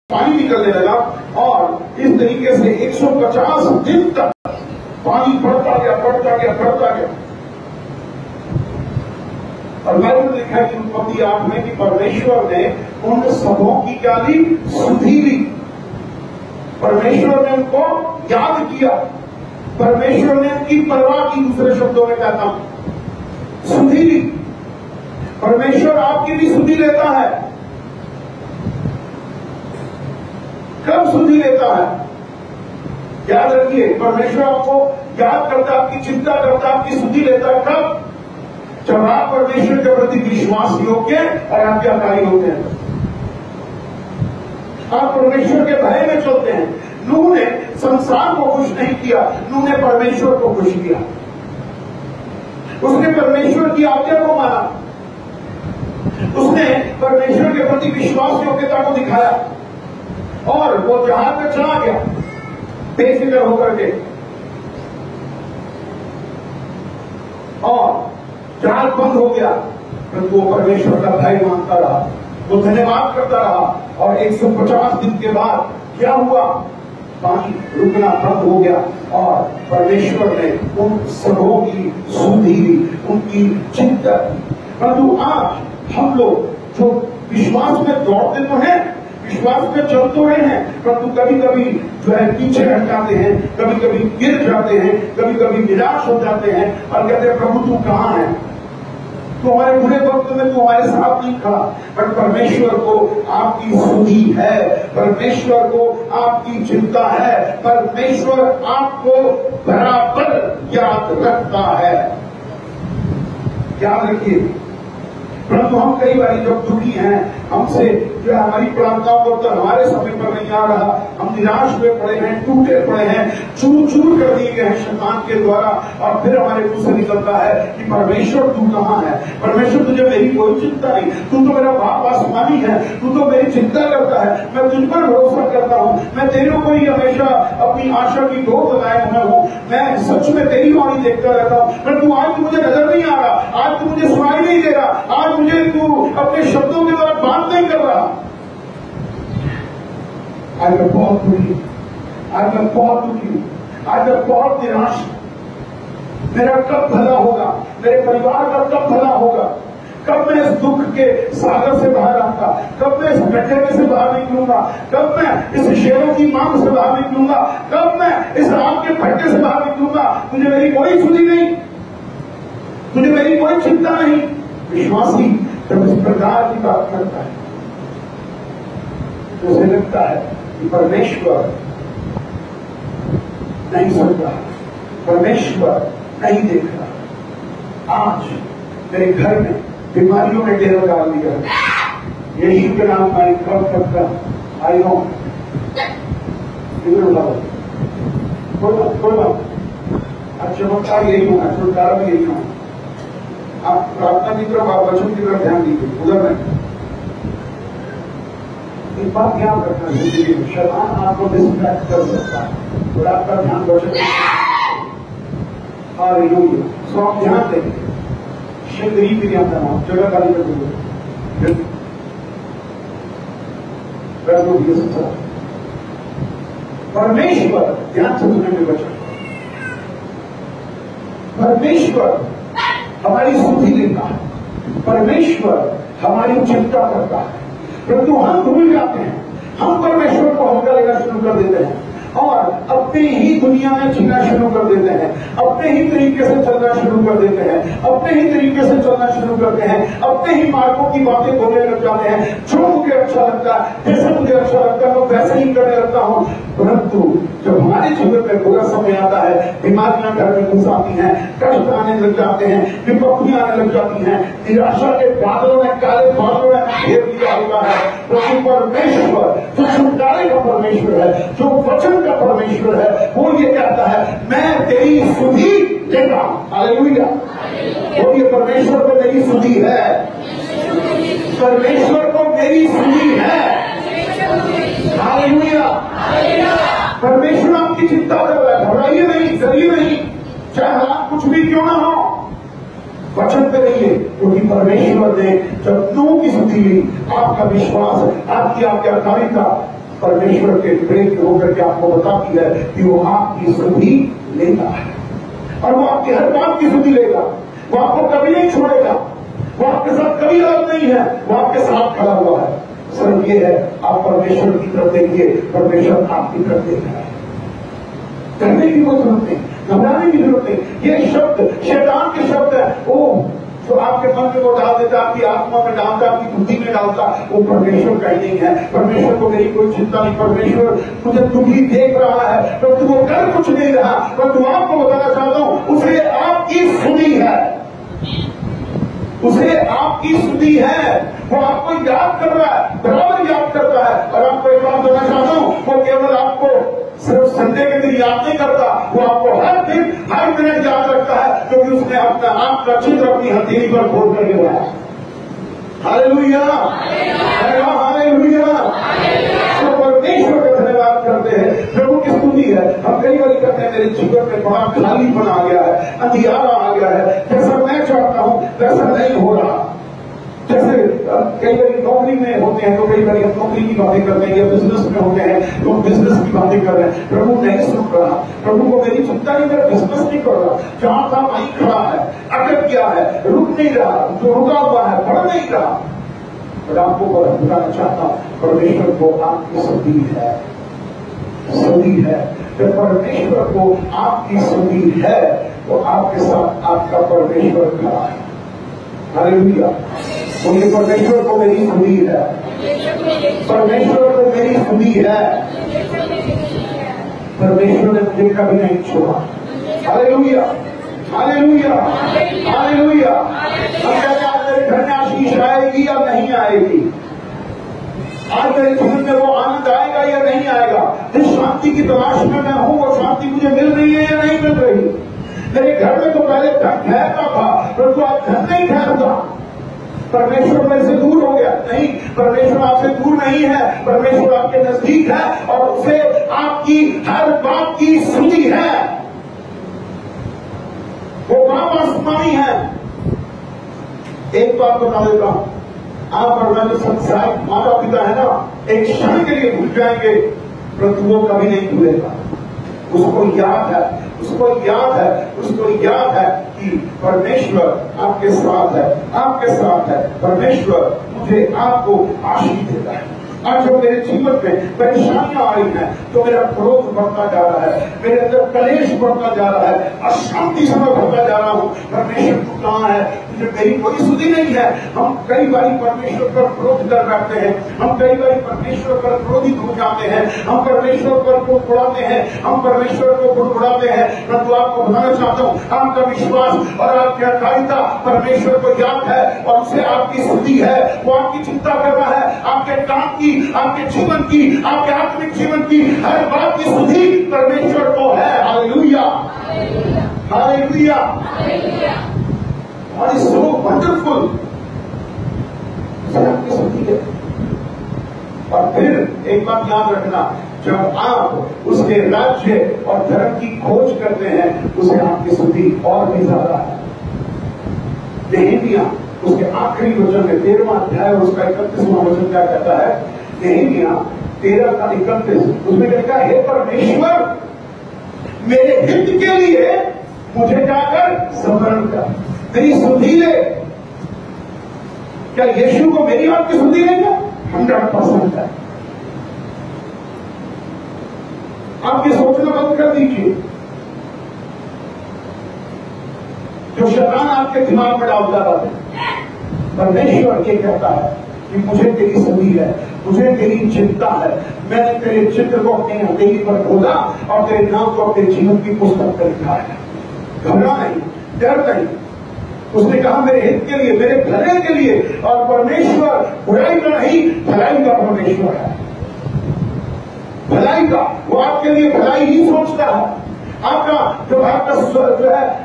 पानी निकलने लगा। और इस तरीके से 150 दिन तक पानी बढ़ता गया, बढ़ता गया, बढ़ता गया। और बाइबल में लिखा है कि उत्पत्ति 8 में कि परमेश्वर ने उन सबों की क्या ली, सुधि ली। परमेश्वर ने उनको याद किया, परमेश्वर ने उनकी परवाह की, दूसरे शब्दों में कहता हूं, सुधि ली। परमेश्वर आपकी भी सुधि लेता है। कब सुधि लेता है? याद रखिए, परमेश्वर आपको याद करता, आपकी चिंता करता, आपकी सुधि लेता है कब? जब आप परमेश्वर के प्रति विश्वास योग्य और आज्ञाकारी होते हैं, आप परमेश्वर के भय में चलते हैं। नूह ने संसार को खुश नहीं किया, नूह ने परमेश्वर को खुश किया। उसने परमेश्वर की आज्ञा को माना, उसने परमेश्वर के प्रति विश्वास योग्यता को दिखाया, और वो जहाज में चला गया बेफिक्र होकर के। और जहाज बंद हो गया, परंतु वो परमेश्वर का भय मानता रहा, वो धन्यवाद करता रहा। और 150 दिन के बाद क्या हुआ? पानी रुकना बंद हो गया और परमेश्वर ने उन सबों की सुधि ली, उनकी चिंता की। परंतु आज हम लोग जो विश्वास में दौड़ते तो हैं, विश्वास में चल तो रहे हैं, परंतु कभी कभी जो है पीछे हट जाते हैं, कभी कभी गिर जाते हैं, कभी कभी निराश हो जाते हैं और कहते हैं प्रभु तू कहाँ है? तो हमारे बुरे वक्त में तो हमारे साथ नहीं खड़ा, पर परमेश्वर को आपकी सुधि है, परमेश्वर को आपकी चिंता है, परमेश्वर आपको बराबर याद रखता है। याद रखिए। परंतु हम कई बार जब दुखी हैं, हमसे जो हमारी प्रार्थनाओं को तो हमारे समय पर नहीं आ रहा, हम निराश हुए पड़े हैं, टूटे पड़े हैं, चूर चूर कर दिए गए हैं शैतान के द्वारा, और फिर हमारे मुंह से निकलता है कि परमेश्वर तू कहाँ है? परमेश्वर तुझे मेरी कोई चिंता नहीं, तू तो मेरा बाप आसमानी है, तू तो मेरी चिंता करता है, मैं तुझ पर भरोसा करता हूँ, मैं तेरे को ही हमेशा अपनी आशा की गोद लगाए हुआ हूँ, मैं सच में तेरी वाणी देखता रहता हूँ। परंतु आज मुझे नजर नहीं आ रहा, आज तू मुझे सुनाई नहीं दे रहा, आज मुझे तू अपने शब्दों के द्वारा बात नहीं कर रहा। आज मैं बहुत दुखी, आज मैं बहुत दुखी, आज मैं बहुत निराश। मेरा कब भला होगा? मेरे परिवार का कब भला होगा? कब मैं इस दुख के सागर से बाहर आऊंगा? कब मैं इस गड्ढे में से बाहर निकलूंगा? कब मैं इस शेरों की मांग से बाहर निकलूंगा? कब मैं इस आग के भट्टे से बाहर निकलूंगा? तुझे मेरी कोई सुधि नहीं, तुझे मेरी कोई चिंता नहीं। विश्वासी जब इस प्रकार की बात करता है तो उसे लगता है कि परमेश्वर नहीं सुन रहा, परमेश्वर नहीं देख रहा। आज मेरे घर में बीमारियों ने डेरा डाल दिया, यीशु के नाम का एक कब तक का आई नो कोई बात आज चमत्कार यही होना, छुटकारा भी यही होना। आप प्रार्थना की तरफ, आप वचन की तरफ ध्यान दीजिए। उधर में एक बात ध्यान रखना जिंदगी में, शैतान आपको डिस्ट्रैक्ट कर सकता है और आपका ध्यान वचन। हालेलुया। सो आप ध्यान देंगे, शिंदरी भी ध्यान देना, जगह खाली कर दीजिए। परमेश्वर ध्यान से सुनेंगे वचन। परमेश्वर हमारी सुधि लेता है, परमेश्वर हमारी चिंता करता है, परंतु हम भूल जाते हैं, हम परमेश्वर को हल्का लेना शुरू कर देते हैं और अपने ही दुनिया में जीना शुरू कर देते हैं, अपने ही तरीके से चलना शुरू कर देते हैं, अपने ही तरीके से चलना शुरू करते हैं, अपने ही मार्गों की बातें बोलने लग जाते हैं। जो मुझे अच्छा लगता है, जैसे मुझे अच्छा लगता है, मैं वैसे ही करने लगता हूँ। परंतु जब हमारे जीवन में बुरा समय आता है, बीमारियां घर में घुस आती हैं, कष्ट आने लग जाते हैं, विपत्तियां आने लग जाती हैं, निराशा के बादलों में, काले बादलों में घेर लिया हुआ है, तो परमेश्वर जो छुटकारे का परमेश्वर है, जो वचन का परमेश्वर है, वो ये कहता है मैं तेरी सुधि लेता हूं। हालेलुया। वो ये परमेश्वर को मेरी सुधि है, परमेश्वर को मेरी सुधि है। हालेलुया। परमेश्वर आपकी चिंता कर रहा है, घबराइए नहीं, डरिए नहीं, चाहे हालात कुछ भी क्यों ना हो, वचन पे रहिए, क्योंकि परमेश्वर ने जब नूह की सुधि ली, आपका विश्वास, आपकी आज्ञाकारिता परमेश्वर के प्रेम होकर के आपको बताती है कि वो आपकी सुधि लेता है और वो आपकी हर बात की सुधि लेगा। वो आपको कभी नहीं छोड़ेगा, वो आपके साथ कभी अलग नहीं है, वो आपके साथ खड़ा हुआ है। सिर्फ ये है, आप परमेश्वर की तरफ देखिए, परमेश्वर आपकी तरफ देख रहा है। करने की कोई जरूरत नहीं, घबराने की जरूरत नहीं। ये शब्द शैतान के शब्द है, वो जो आपके मन में वो डाल देता, आपकी आत्मा में डालता, आपकी बुद्धि में डालता, वो परमेश्वर का ही नहीं है। परमेश्वर को मेरी कोई चिंता नहीं, परमेश्वर मुझे दुखी देख रहा है, परंतु वो कर कुछ नहीं रहा। परंतु आपको बताना चाहता हूं, उसे आपकी सुधि है, उसे आपकी सुधि है। वो आपको याद कर रहा है, बराबर याद करता है। और आपको एक बात बताना चाहता हूं, वो केवल आपको सिर्फ संडे के दिन याद नहीं करता, वो आपको हर दिन हर मिनट याद रखता है, क्योंकि उसने अपना आपका चित्र अपनी हथेली पर खोल कर लिया है। Hallelujah, hallelujah. तो परमेश्वर का धन्यवाद करते हैं, प्रभु की स्तुति है। हम कई बार कहते हैं मेरे जीवन में बड़ा खालीपन आ गया है, अंधियारा आ गया है, जैसा मैं चाहता हूँ वैसा नहीं हो रहा। जैसे कई बार नौकरी में होते हैं तो कई बार हम नौकरी की बातें करते हैं, या बिजनेस में होते हैं तो हम बिजनेस की बातें कर रहे हैं। प्रभु नहीं सुन रहा, प्रभु को मेरी चिंता नहीं, मेरा बिजनेस नहीं कर रहा, जहां था वहीं खड़ा है, अटक गया है, रुक नहीं रहा, जो रुका हुआ है बढ़ नहीं रहा। और आपको बताना चाहता हूं, परमेश्वर को आपकी सुधि है, सुधि है। जब परमेश्वर को आपकी सुधि है तो आपके साथ आपका परमेश्वर खड़ा है। हालेलुया। बोलिए, परमेश्वर को मेरी सुधि है, परमेश्वर को मेरी सुधि है, परमेश्वर ने मुझे कभी नहीं छोड़ा। Hallelujah, hallelujah, hallelujah. हम कहते हैं आज मेरे घर में आशीष आएगी या नहीं आएगी, आज मेरे जीवन में वो आनंद आएगा या नहीं आएगा, जिस शांति की तलाश में मैं हूं वो शांति मुझे मिल रही है या नहीं मिल रही। मेरे घर में तो पहले धन ठहरता था, परंतु आज धन नहीं ठहरता। परमेश्वर मेरे से दूर हो गया? नहीं, परमेश्वर आपसे दूर नहीं है, परमेश्वर आपके नजदीक है और उसे आपकी हर बात की सुधि है। वो बाप आसमानी है। एक बात बता देता हूं, आप और मैं जो संसार माता पिता है ना, एक क्षण के लिए भूल जाएंगे, परंतु वो कभी नहीं भूलेगा। उसको याद है, उसको याद है, उसको याद है कि परमेश्वर आपके साथ है, आपके साथ है। परमेश्वर मुझे आपको आशीष देता है। आज जब मेरे जीवन में परेशानियां आ रही हैं तो मेरा क्रोध बढ़ता जा रहा है, मेरे अंदर कलेश बढ़ता जा रहा है, अशांति से मैं भरता जा रहा हूं। परमेश्वर तू कहां है? मुझे मेरी कोई सुधि नहीं है। हम कई बार परमेश्वर पर क्रोध कर बैठते हैं, हम कई बार परमेश्वर पर क्रोधित हो जाते हैं, हम परमेश्वर पर कुड़कुड़ाते हैं, हम परमेश्वर को कुड़कुड़ाते हैं। परंतु आपको बताना चाहता हूं, आपका विश्वास और आपकी अकारिता परमेश्वर को याद है और उसे आपकी सुधि है। वो आपकी चिंता कर रहा है, आपके काम की, आपके जीवन की, आपके आत्मिक जीवन की हर बात की सुधि परमेश्वर को है। हालेलुया, हालेलुया, और इज सो वंडरफुल, आपकी सुधि है। और फिर एक बात याद रखना, जब आप उसके राज्य और धर्म की खोज करते हैं उसे आपकी सुधि और भी ज्यादा है। नेहमिया उसके आखिरी वचन में 13वां अध्याय और उसका 31वां वचन क्या कहता है? नेहमिया 13 का 31, उसमें क्या लिखा? हे परमेश्वर, मेरे हित के लिए मुझे जाकर स्मरण कर, मेरी सुधि ले। क्या यीशु को मेरी बात की सुधि लेगा? 100% है। आप ये सोचना बंद कर दीजिए। जो शैतान आपके दिमाग में डालता रहता है, परमेश्वर ये कहता है कि मुझे तेरी सुधि है, मुझे तेरी चिंता है, मैंने तेरे चित्र को अपनी हथेली पर खोला और तेरे नाम को अपने जीवन की पुस्तक पर लिखा है। घबरा नहीं, डर नहीं। उसने कहा मेरे हित के लिए, मेरे भले के लिए। और परमेश्वर बुराई का नहीं, भलाई का परमेश्वर है। भलाई का, वो आपके लिए भलाई ही सोचता है। आपका जो है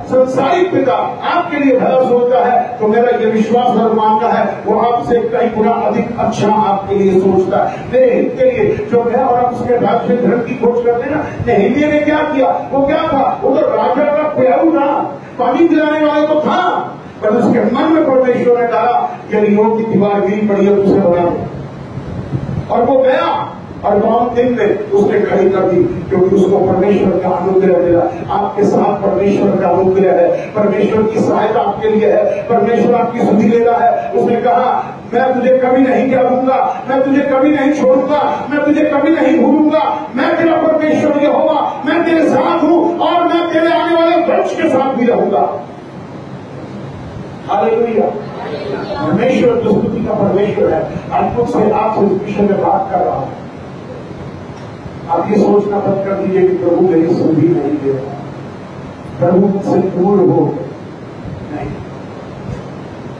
संसारिक पिता आपके लिए भला सोचता है, तो मेरा ये विश्वास और मानना है वो आपसे कई गुना अधिक अच्छा आपके लिए सोचता है, मेरे हित के लिए। जो मैं और आप उसके राज्य धर्म की खोज करते हैं ना, नेहमिया ने क्या किया? वो क्या था? वो तो राजा का प्याऊ था, पानी पिलाने वाले तो था, पर उसके मन में परमेश्वर ने कहा यरीहो की दीवार गिरी पड़ी है, उसे बना। और वो गया और 9 दिन में उसने खड़ी कर दी, क्योंकि उसको परमेश्वर का अनुग्रह मिला। आपके साथ परमेश्वर का अनुग्रह है, परमेश्वर की सहायता आपके लिए है, परमेश्वर आपकी सुधि ले रहा है। उसने कहा मैं तुझे कभी नहीं त्यागूंगा, मैं तुझे कभी नहीं छोड़ूंगा, मैं तुझे कभी नहीं भूलूंगा, मैं तेरा परमेश्वर यहोवा, मैं तेरे साथ हूं और मैं तेरे आने वाले वंश के साथ भी रहूंगा। हालेलुया। परमेश्वर जो स्तुति का परमेश्वर है, आज मुझसे आपसे इस विषय में बात कर रहा हूं। आप ये सोचना बंद कर दीजिए कि प्रभु मेरी सुधि नहीं दे रहा, प्रभु मुझसे दूर हो। नहीं,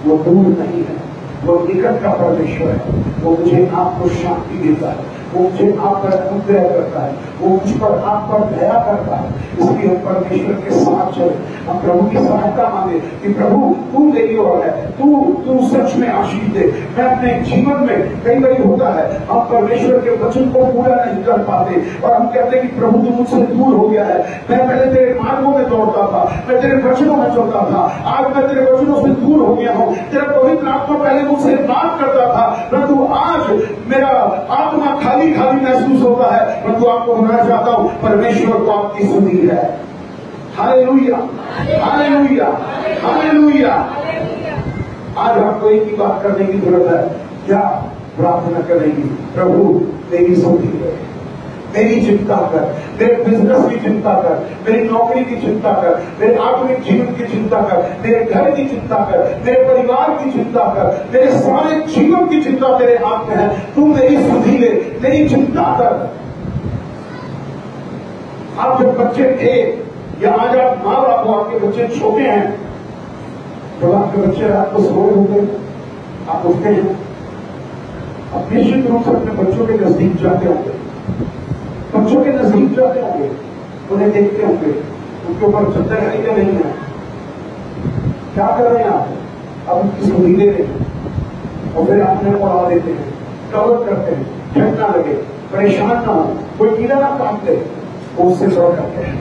वो दूर नहीं है, वो निकट का परमेश्वर है। वो मुझे आपको शांति देता है, वो मुझे आप पर अनुग्रह करता है, वो मुझ पर आप पर दया करता है। इसलिए हम परमेश्वर के साथ चले, हम प्रभु की सहायता मांगे कि प्रभु तू मेरी ओर है, तू सच में आशीष दे। मैं अपने जीवन में कई बार होता है हम परमेश्वर के वचन को पूरा नहीं कर पाते और हम कहते हैं कि प्रभु तू मुझसे दूर हो गया है। मैं पहले तेरे मार्गों में दौड़ता था, मैं तेरे वचनों में चलता था, आज मैं तेरे वचनों से दूर हो गया हूँ। तेरा पवित्र आत्मा पहले मुझसे बात करता था, परंतु आज मेरा आत्मा खाली खाली महसूस होता है। परंतु आपको बताना चाहता हूँ परमेश्वर को आपकी सुनी है। Hallelujah, hallelujah, hallelujah. आज आपको एक ही बात करने की जरूरत है, क्या प्रार्थना करेगी? प्रभु मेरी सुनी है, मेरी चिंता कर, मेरे बिजनेस की चिंता कर, मेरी नौकरी की चिंता कर, मेरे आत्मिक जीवन की चिंता कर, मेरे घर की चिंता कर, मेरे परिवार की चिंता कर, मेरे सारे जीवन की चिंता तेरे हाथ में है। तू मेरी सुधी ले, मेरी चिंता कर। आप जब बच्चे थे या आज आप माँ बाप हो, आपके बच्चे छोटे हैं, जब आपके बच्चे रात को सो रहे होते, आप उठते हैं, आप निश्चित रूप से अपने बच्चों के नजदीक जाते होंगे, बच्चों के नजदीक जाते होंगे, उन्हें देखते होंगे उनके ऊपर चद्दर है या नहीं है, क्या कर रहे हैं आप? अब उनकी सुधी लेते हैं और फिर अपने उड़ा देते हैं, कवर करते हैं, ठंड ना लगे, परेशान ना हो, कोई कीड़ा ना काट ले, वो उससे पढ़ करके है,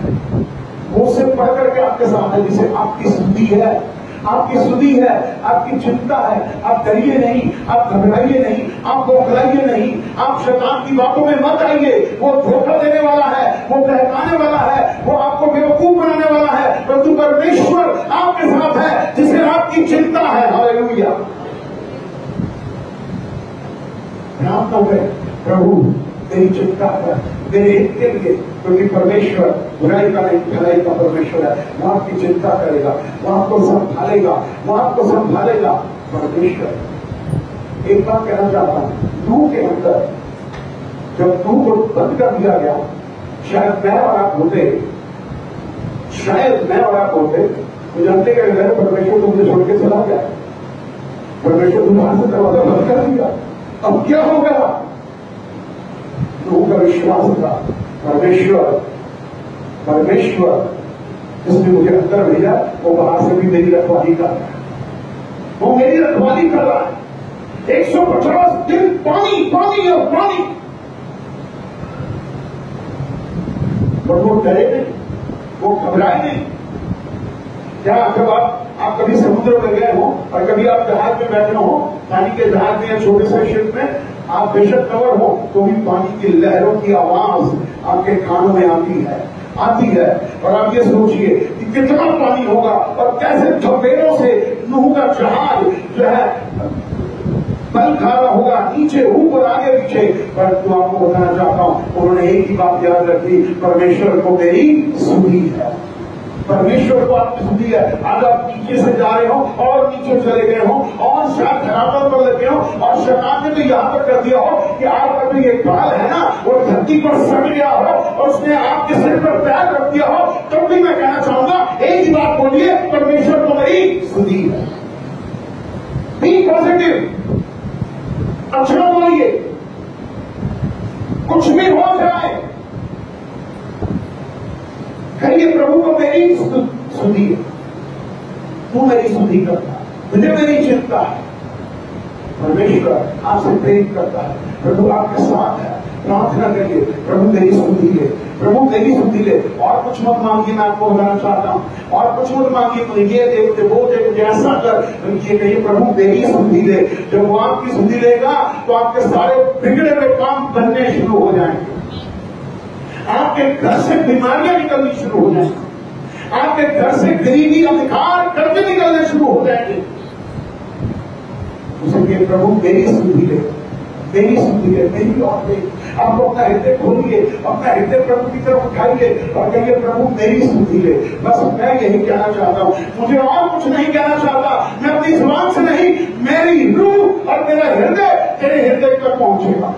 वो उससे पढ़ करके आपके सामने जिसे आपकी सुधी है, आपकी सुधी है, आपकी चिंता है। आप डरिए नहीं, आप घबराइए नहीं, आप बौखलाइए नहीं, आप शैतान की बातों में मत आइए। वो धोखा देने वाला है, वो बहकाने वाला है, वो आपको बेवकूफ बनाने वाला है, परंतु परमेश्वर आपके साथ है जिसे आपकी चिंता है। हालेलुया। प्रार्थना करें, प्रभु मेरी चिंता कर, मेरे हित के लिए, क्योंकि परमेश्वर बुराई का नहीं भलाई का परमेश्वर है। वो आपकी चिंता करेगा, वो आपको संभालेगा, वो आपको संभालेगा परमेश्वर। एक बात कहना चाहता हूं, नूह के अंदर जब नूह को बंद कर दिया गया, शायद मैं और आप होते, तो जानते कि अगर परमेश्वर तुमने छोड़ के चला गया, परमेश्वर तुम्हारे से दरवाजा बंद कर दिया, अब क्या होगा? नूह का विश्वास था, परमेश्वर जिसने मुझे अंदर भेजा वो बाहर से भी मेरी रखवाली कर रहा है, वो मेरी रखवाली कर रहा है। 150 दिन पानी पानी और पानी, पर वो डरे नहीं, वो घबराए नहीं। क्या जब आप कभी समुद्र में गए हो और कभी आप जहाज में बैठे हो, पानी के जहाज में या छोटे से शिप में, आप बेशक कवर हो तो भी पानी की लहरों की आवाज आपके कानों में आती है। और आप ये सोचिए कि कितना पानी होगा और कैसे थपेड़ों से नूह का जहाज जो है बल खा रहा होगा, नीचे ऊपर आगे पीछे। पर तो आपको बताना चाहता हूं, उन्होंने एक ही बात याद रखी, परमेश्वर को मेरी सुधी है, परमेश्वर को आपकी सुधी है। आज आप नीचे से जा रहे हो और नीचे चले गए हो और शायद धरातल पर लगे हो और शैतान ने तो यहां तक कर दिया हो कि आपका जो ये बाल है ना वो धरती पर सड़ गया हो और उसने आपके सिर पर पैर रख दिया हो, तब भी मैं कहना चाहूंगा एक ही बात बोलिए, परमेश्वर को मेरी सुधी है। बी पॉजिटिव, अच्छा बोलिए, कुछ भी हो जाए कहिए प्रभु को मेरी सुधी है, तू मेरी सुधी करता है, मुझे मेरी चिंता है। परमेश्वर आपसे प्रेम करता है, प्रभु आपके साथ है। प्रार्थना करिए, प्रभु मेरी सुधी ले, प्रभु मेरी सुधी ले। और कुछ मत मांगिए, मैं आपको बताना चाहता हूँ, और कुछ मत मांगिए, तो ये देखते वो देखते ऐसा कर, ये कहिए प्रभु मेरी सुधी ले। जब वो आपकी सुधी लेगा तो आपके सारे बिगड़े हुए काम बनने शुरू हो जाएंगे, आपके घर से बीमारियां निकलनी शुरू हो जाएंगी, आपके घर से गरीबी अंधकार कर्ज निकलने शुरू हो जाएंगे। उसके प्रभु मेरी सुधी ले, मेरी सुधी ले, मेरी और मेरी। आप अपना हृदय खोलिए, अपना हृदय प्रभु की तरफ उठाइए और कहिए प्रभु मेरी सुधी ले। बस मैं यही कहना चाहता हूँ, मुझे और कुछ नहीं कहना चाहता। मैं अपनी जुबान से नहीं, मेरी रूह और मेरा हृदय तेरे हृदय तक पहुंचेगा।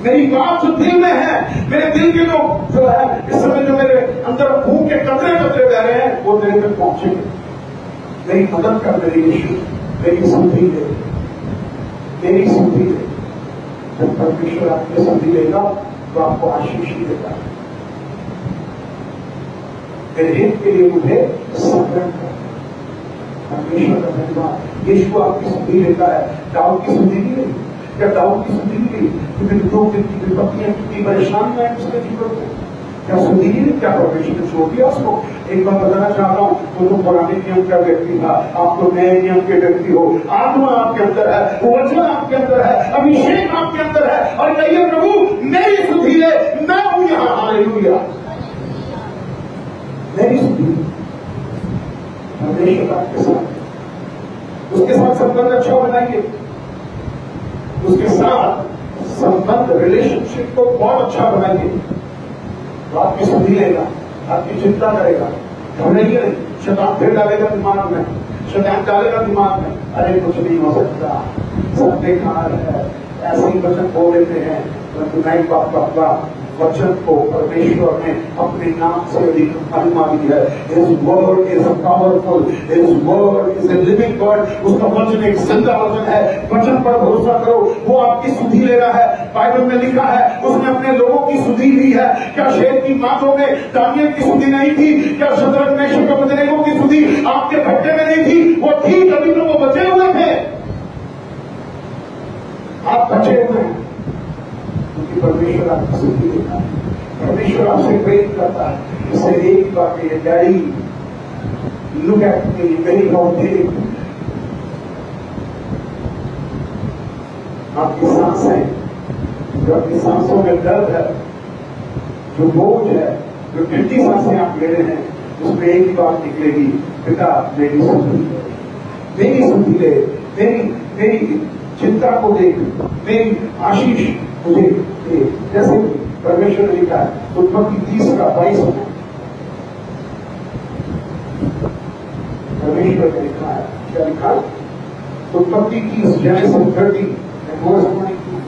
मेरी बात जो दिल में है, मेरे दिल के जो है इस समय जो मेरे अंदर भूख के कतरे कतरे बह रहे हैं, वो तेरे तक पहुंचेंगे। मेरी मदद कर मेरी यीशु, मेरी सुधी ले, मेरी सुधी ले। जब परमेश्वर आपकी सुधि लेगा तो आपको आशीष ही देगा। मेरे हित के लिए मुझे संग्रह कर। परमेश्वर का धन्यवाद। यीशु आपकी सुधि लेता है। दाऊद की सुधि नहीं लेगी क्या? दाऊद की सुधि नहीं लेगी क्योंकि लोग कितनी विपत्तियां कितनी परेशान है उसके जीवन में। क्या सुधि नहीं? क्या परमेश्वर ने छोड़ दिया उसको? एक बार बताना चाहता हूँ, वो तो पुराने नियम का व्यक्ति था, आप तो नए नियम के व्यक्ति हो। आत्मा आपके अंदर है, वचन आपके अंदर है, अभिषेक आपके अंदर है, और कहिए प्रभु मेरी सुधि ले, मैं हूं यहाँ। हालेलुया। मेरी सुधि परमेश्वर आपके साथ, उसके साथ संबंध अच्छा बनाइए, उसके साथ संबंध रिलेशनशिप को बहुत अच्छा बनाइए। तो आपकी सुधि लेगा, आपकी चिंता करेगा, घबराइए नहीं। शैतान फिर डालेगा दिमाग में, शैतान डालेगा दिमाग में, अरे कुछ नहीं हो सकता, सब बेकार है, ऐसे ही वचन बोल देते हैं। परंतु नहीं, बाप वचन को परमेश्वर ने अपने नाम से अधिक महिमा दी है। His word is powerful, His word is a living word। उसका वचन एक जिंदा वचन है। वचन पर भरोसा करो, वो आपकी सुधि ले रहा है। बाइबल में लिखा है उसने अपने लोगों की सुधि ली है। क्या शेर की बातों में दानियल की सुधि नहीं थी? क्या शद्रक मेशक अबेदनेगो की सुधि आपके भट्टे में नहीं थी? वो थी, तभी तो वो बचे हुए थे। आप बचे हुए हैं क्योंकि परमेश्वर आपकी सुधि देता है। परमेश्वर आपसे प्रेम करता है। इससे एक बात है, daddy look at me, very how आपकी सांसें, जो आपकी सांसों में दर्द है, जो बोझ है, जो ठंडी सांसें आप ले रहे हैं, उसमें एक ही बात निकलेगी, पिता मेरी सुधि ले, मेरी सुधि ले, मेरी चिंता को देख, मेरी आशीष मुझे दे। जैसे परमेश्वर ने लिखा है उत्पत्ति 30:22 में, परमेश्वर ने लिखा है, क्या लिखा? उत्पत्ति 30 Genesis 30 verse 22।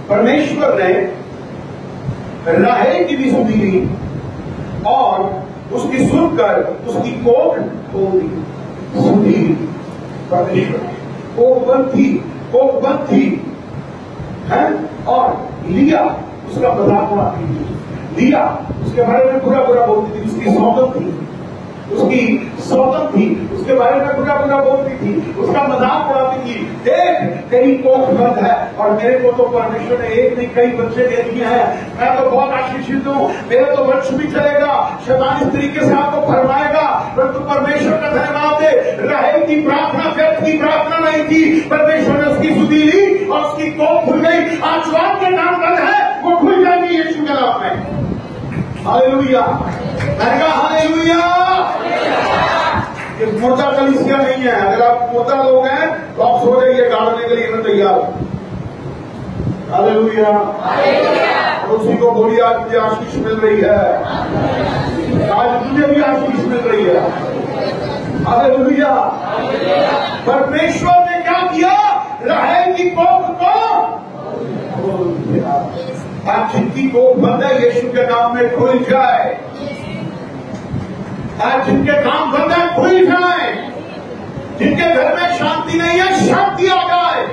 परमेश्वर ने राहेल की भी सुधि ली और उसकी सुनकर उसकी कोख खोल दी। सुधि परमेश्वर कोख बंद थी है, और लिया उसका मजाक उड़ाती थी। लिया उसके बारे में बुरा बोलती थी, उसकी सौतन थी, उसके बारे में बुरा बोलती थी, उसका मजाक उड़ाती थी। देख कई कोख बंद है, और मेरे को तो परमेश्वर ने एक नहीं कई बच्चे दे दिए हैं, मैं तो बहुत आशीषित हूँ, मेरा तो वंश भी चलेगा। शैतान इस तरीके से आपको फरमाएगा, परंतु परमेश्वर का धन्यवाद है, राहेल की प्रार्थना व्यर्थ की प्रार्थना नहीं थी। परमेश्वर ने उसकी सुधि ली और उसकी कोख खुल गई। आज जो आपके नाम बंद है वो खुल जाएंगे यीशु के नाम में। हालेलुया। मैंने कहा हालेलुया। ये मुर्दा कलीसिया नहीं है। अगर आप मुर्दा लोग हैं तो आप सो जाइए, गाड़ने के लिए मैं तैयार। हालेलुया। और उसी को बोलिए आज मुझे आशीष मिल रही है, आज मुझे भी आशीष मिल रही है। हालेलुया। परमेश्वर ने क्या किया? राहेल की कोख को खोल दिया। आज जिनकी कोख बंद है यीशु के नाम में खुल जाए। आज जिनके काम बंद है खुल जाए। जिनके घर में शांति नहीं है शांति आ जाए।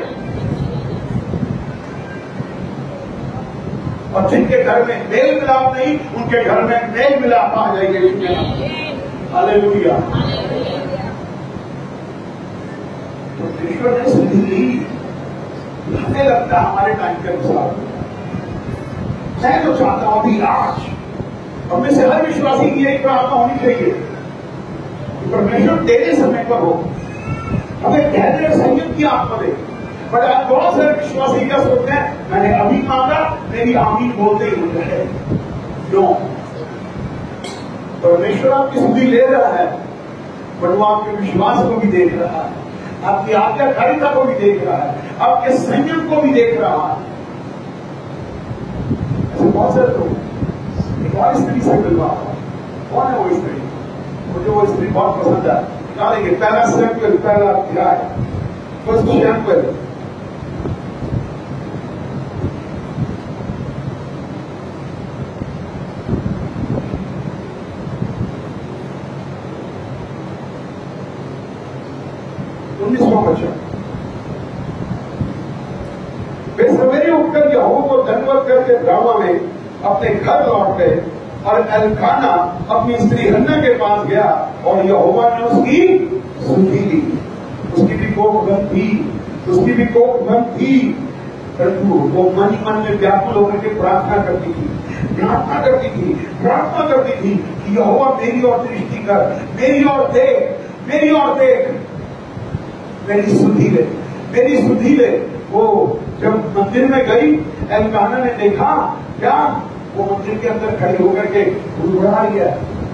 और जिनके घर में मेल मिलाप नहीं उनके घर में मेल मिलाप आ जाएगा यीशु के नाम में। हालेलुया। तो ईश्वर ने सुधि ली, हमें लगता है हमारे टाइम के अनुसार। मैं तो चाहता हूं अभी आज हमें से हर विश्वासी की यही प्रार्थना होनी चाहिए कि परमेश्वर तेरे समय पर हो, हमें धैर्य संयम की आत्मा दे। बट आज बहुत सारे विश्वासी क्या सोचते हैं, मैंने अभी मांगा, मेरी आमीन बोलते ही हो जाए। क्यों? परमेश्वर आपकी सुधि ले रहा है, बट वो आपके विश्वास को भी देख रहा है, आपकी आज्ञाकारिता को भी देख रहा है, आपके संयम को भी देख रहा है। ऐसे बहुत सारे लोग एक और स्त्री से मिलवा, कौन है वो स्त्री? मुझे वो स्त्री बहुत पसंद है। निकालेंगे पहला सैमुएल, पहला अध्याय, फर्स्ट सैमुएल। 19वां वचन। वे सवेरे उठकर यहोवा को धन्यवाद करके रामा में अपने घर लौट गए और एल्काना अपनी स्त्री हन्ना के पास गया और यहोवा ने उसकी सुधि ली। उसकी भी कोप बंद थी, उसकी भी कोप बंद थी, परंतु वो मन ही मन में व्याकुल होकर के प्रार्थना करती थी, प्रार्थना करती थी, प्रार्थना करती थी कि यहोवा मेरी ओर दृष्टि कर, मेरी ओर देख, मेरी ओर देख, मेरी सुधि ले, मेरी सुधि ले। वो जब मंदिर में गई, एल्काना ने देखा क्या वो मंदिर के अंदर खड़े होकर के गुड़गुड़ा रही है,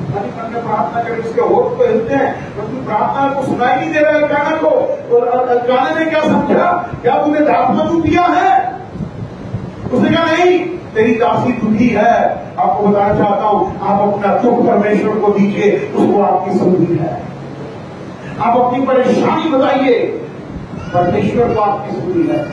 मन में प्रार्थना करे, उसके होठ तो हिलते हैं परंतु प्रार्थना को सुनाई नहीं दे रहा एल्काना को। और एल्काना ने क्या समझा, क्या तूने दाखमत दिया है? उसने कहा नहीं, तेरी दासी दुखी है। आपको बताना चाहता हूं, आप अपना दुख परमेश्वर को दीजिए, उसको आपकी सुधि है। आप अपनी परेशानी बताइए, परमेश्वर को आपकी सुधि है।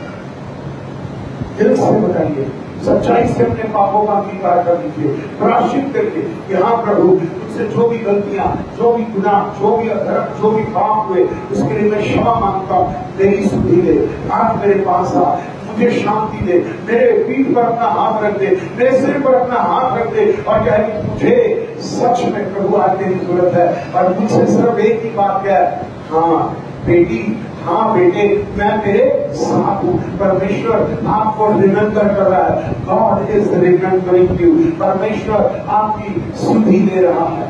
दिल से बताइए, सच्चाई से अपने पापों का अंगीकार कर लीजिए, प्रायश्चित करके कि हाँ प्रभु, मुझसे जो भी गलतियां, जो भी गुनाह, जो भी अधर्म, जो भी पाप हुए, उसके लिए मैं क्षमा मांगता हूँ। मेरी सुधि ले, आज मेरे पास आ, मुझे शांति दे, मेरे पीठ पर अपना हाथ रख दे, मेरे सिर पर अपना हाथ रख दे और कहे कि मुझे सच में प्रभु आज तेरी जरूरत है। और मुझसे सिर्फ एक ही बात है, हाँ बेटी, हाँ बेटे, मैं तेरे साथ हूँ। परमेश्वर आपको रिमेंबर कर रहा है, गॉड इज रिमेंबरिंग यू। परमेश्वर आपकी सुधि ले रहा है।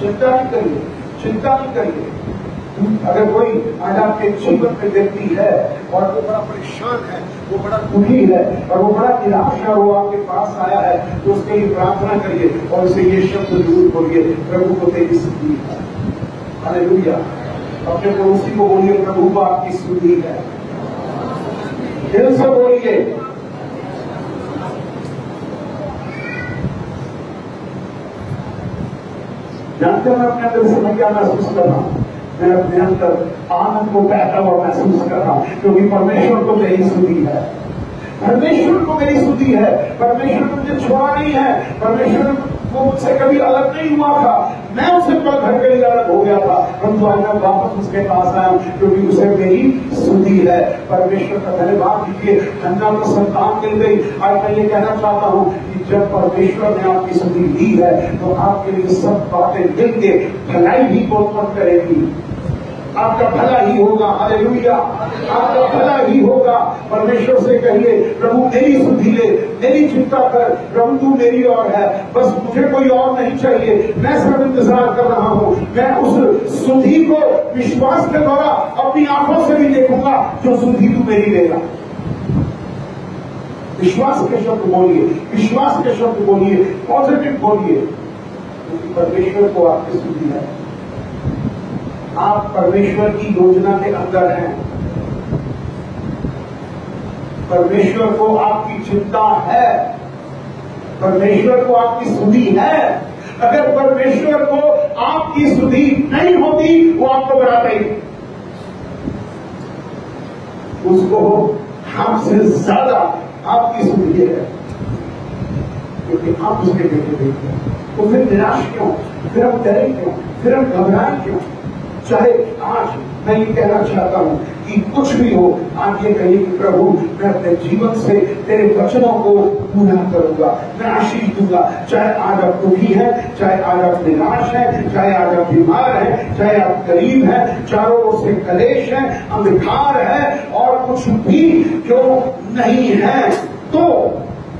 चिंता नहीं करिए, चिंता नहीं करिए। अगर कोई आज आपके जीवन में व्यक्ति है और वो बड़ा परेशान है, वो बड़ा दुखी है और वो बड़ा निराश है, वो आपके पास आया है, तो उसके लिए प्रार्थना करिए और उसे ये शब्द जरूर बोलिए, प्रभु को तेरी सुधि है। हालेलुया। अपने पड़ोसी को बोलिए, प्रभु को आपकी सुधि है। दिल से बोलिए। जानते हैं मैं अपने अंदर से मैं क्या महसूस कर रहा हूं? मैं अपने अंदर आनंद को बहता हुआ महसूस कर रहा हूं, क्योंकि परमेश्वर को मेरी सुधि है। परमेश्वर को मेरी सुधि है। परमेश्वर मुझे छोड़ा नहीं है। परमेश्वर वो मुझसे कभी अलग नहीं हुआ था। मैं उससे पल भर के लिए अलग हो गया था, परंतु आज मैं वापस उसके पास आया हूं, क्योंकि उसे मेरी सुधि है। परमेश्वर का धन्यवाद कीजिए। हन्ना को संतान मिल गई। आज मैं ये कहना चाहता हूं कि जब परमेश्वर ने आपकी सुधि दी है, तो आपके लिए सब बातें मिलके भलाई ही को उत्पन्न करेगी। आपका भला ही होगा। हालेलुया। आपका भला ही होगा। परमेश्वर से कहिए, प्रभु मेरी सुधि ले, मेरी चिंता कर, प्रभु तू मेरी ओर है, बस मुझे कोई और नहीं चाहिए। मैं सिर्फ इंतजार कर रहा हूं। मैं उस सुधि को विश्वास के द्वारा अपनी आंखों से भी देखूंगा जो सुधि तू मेरी देगा। विश्वास के शब्द बोलिए, विश्वास के शब्द बोलिए, पॉजिटिव बोलिए, क्योंकि परमेश्वर को आपकी सुधि है। आप परमेश्वर की योजना के अंदर हैं। परमेश्वर को आपकी चिंता है। परमेश्वर को आपकी सुधि है। अगर परमेश्वर को आपकी सुधि नहीं होती, वो आपको बनाता ही। उसको हमसे ज्यादा आपकी सुधि है, क्योंकि आप उसके बेटे देखते हैं। तो फिर निराश क्यों, फिर हम डरे क्यों, फिर हम घबराए क्यों? चाहे आज मैं ये कहना चाहता हूं कि कुछ भी हो, आज ये कहिए कि प्रभु मैं अपने जीवन से तेरे वचनों को पूरा करूंगा, मैं आशीष दूंगा। चाहे आज आप दुखी हैं, चाहे आज आप निराश हैं, चाहे आज आप बीमार हैं, चाहे आप गरीब हैं, चारों ओर से कलेश है, अंधकार है और कुछ भी जो नहीं है, तो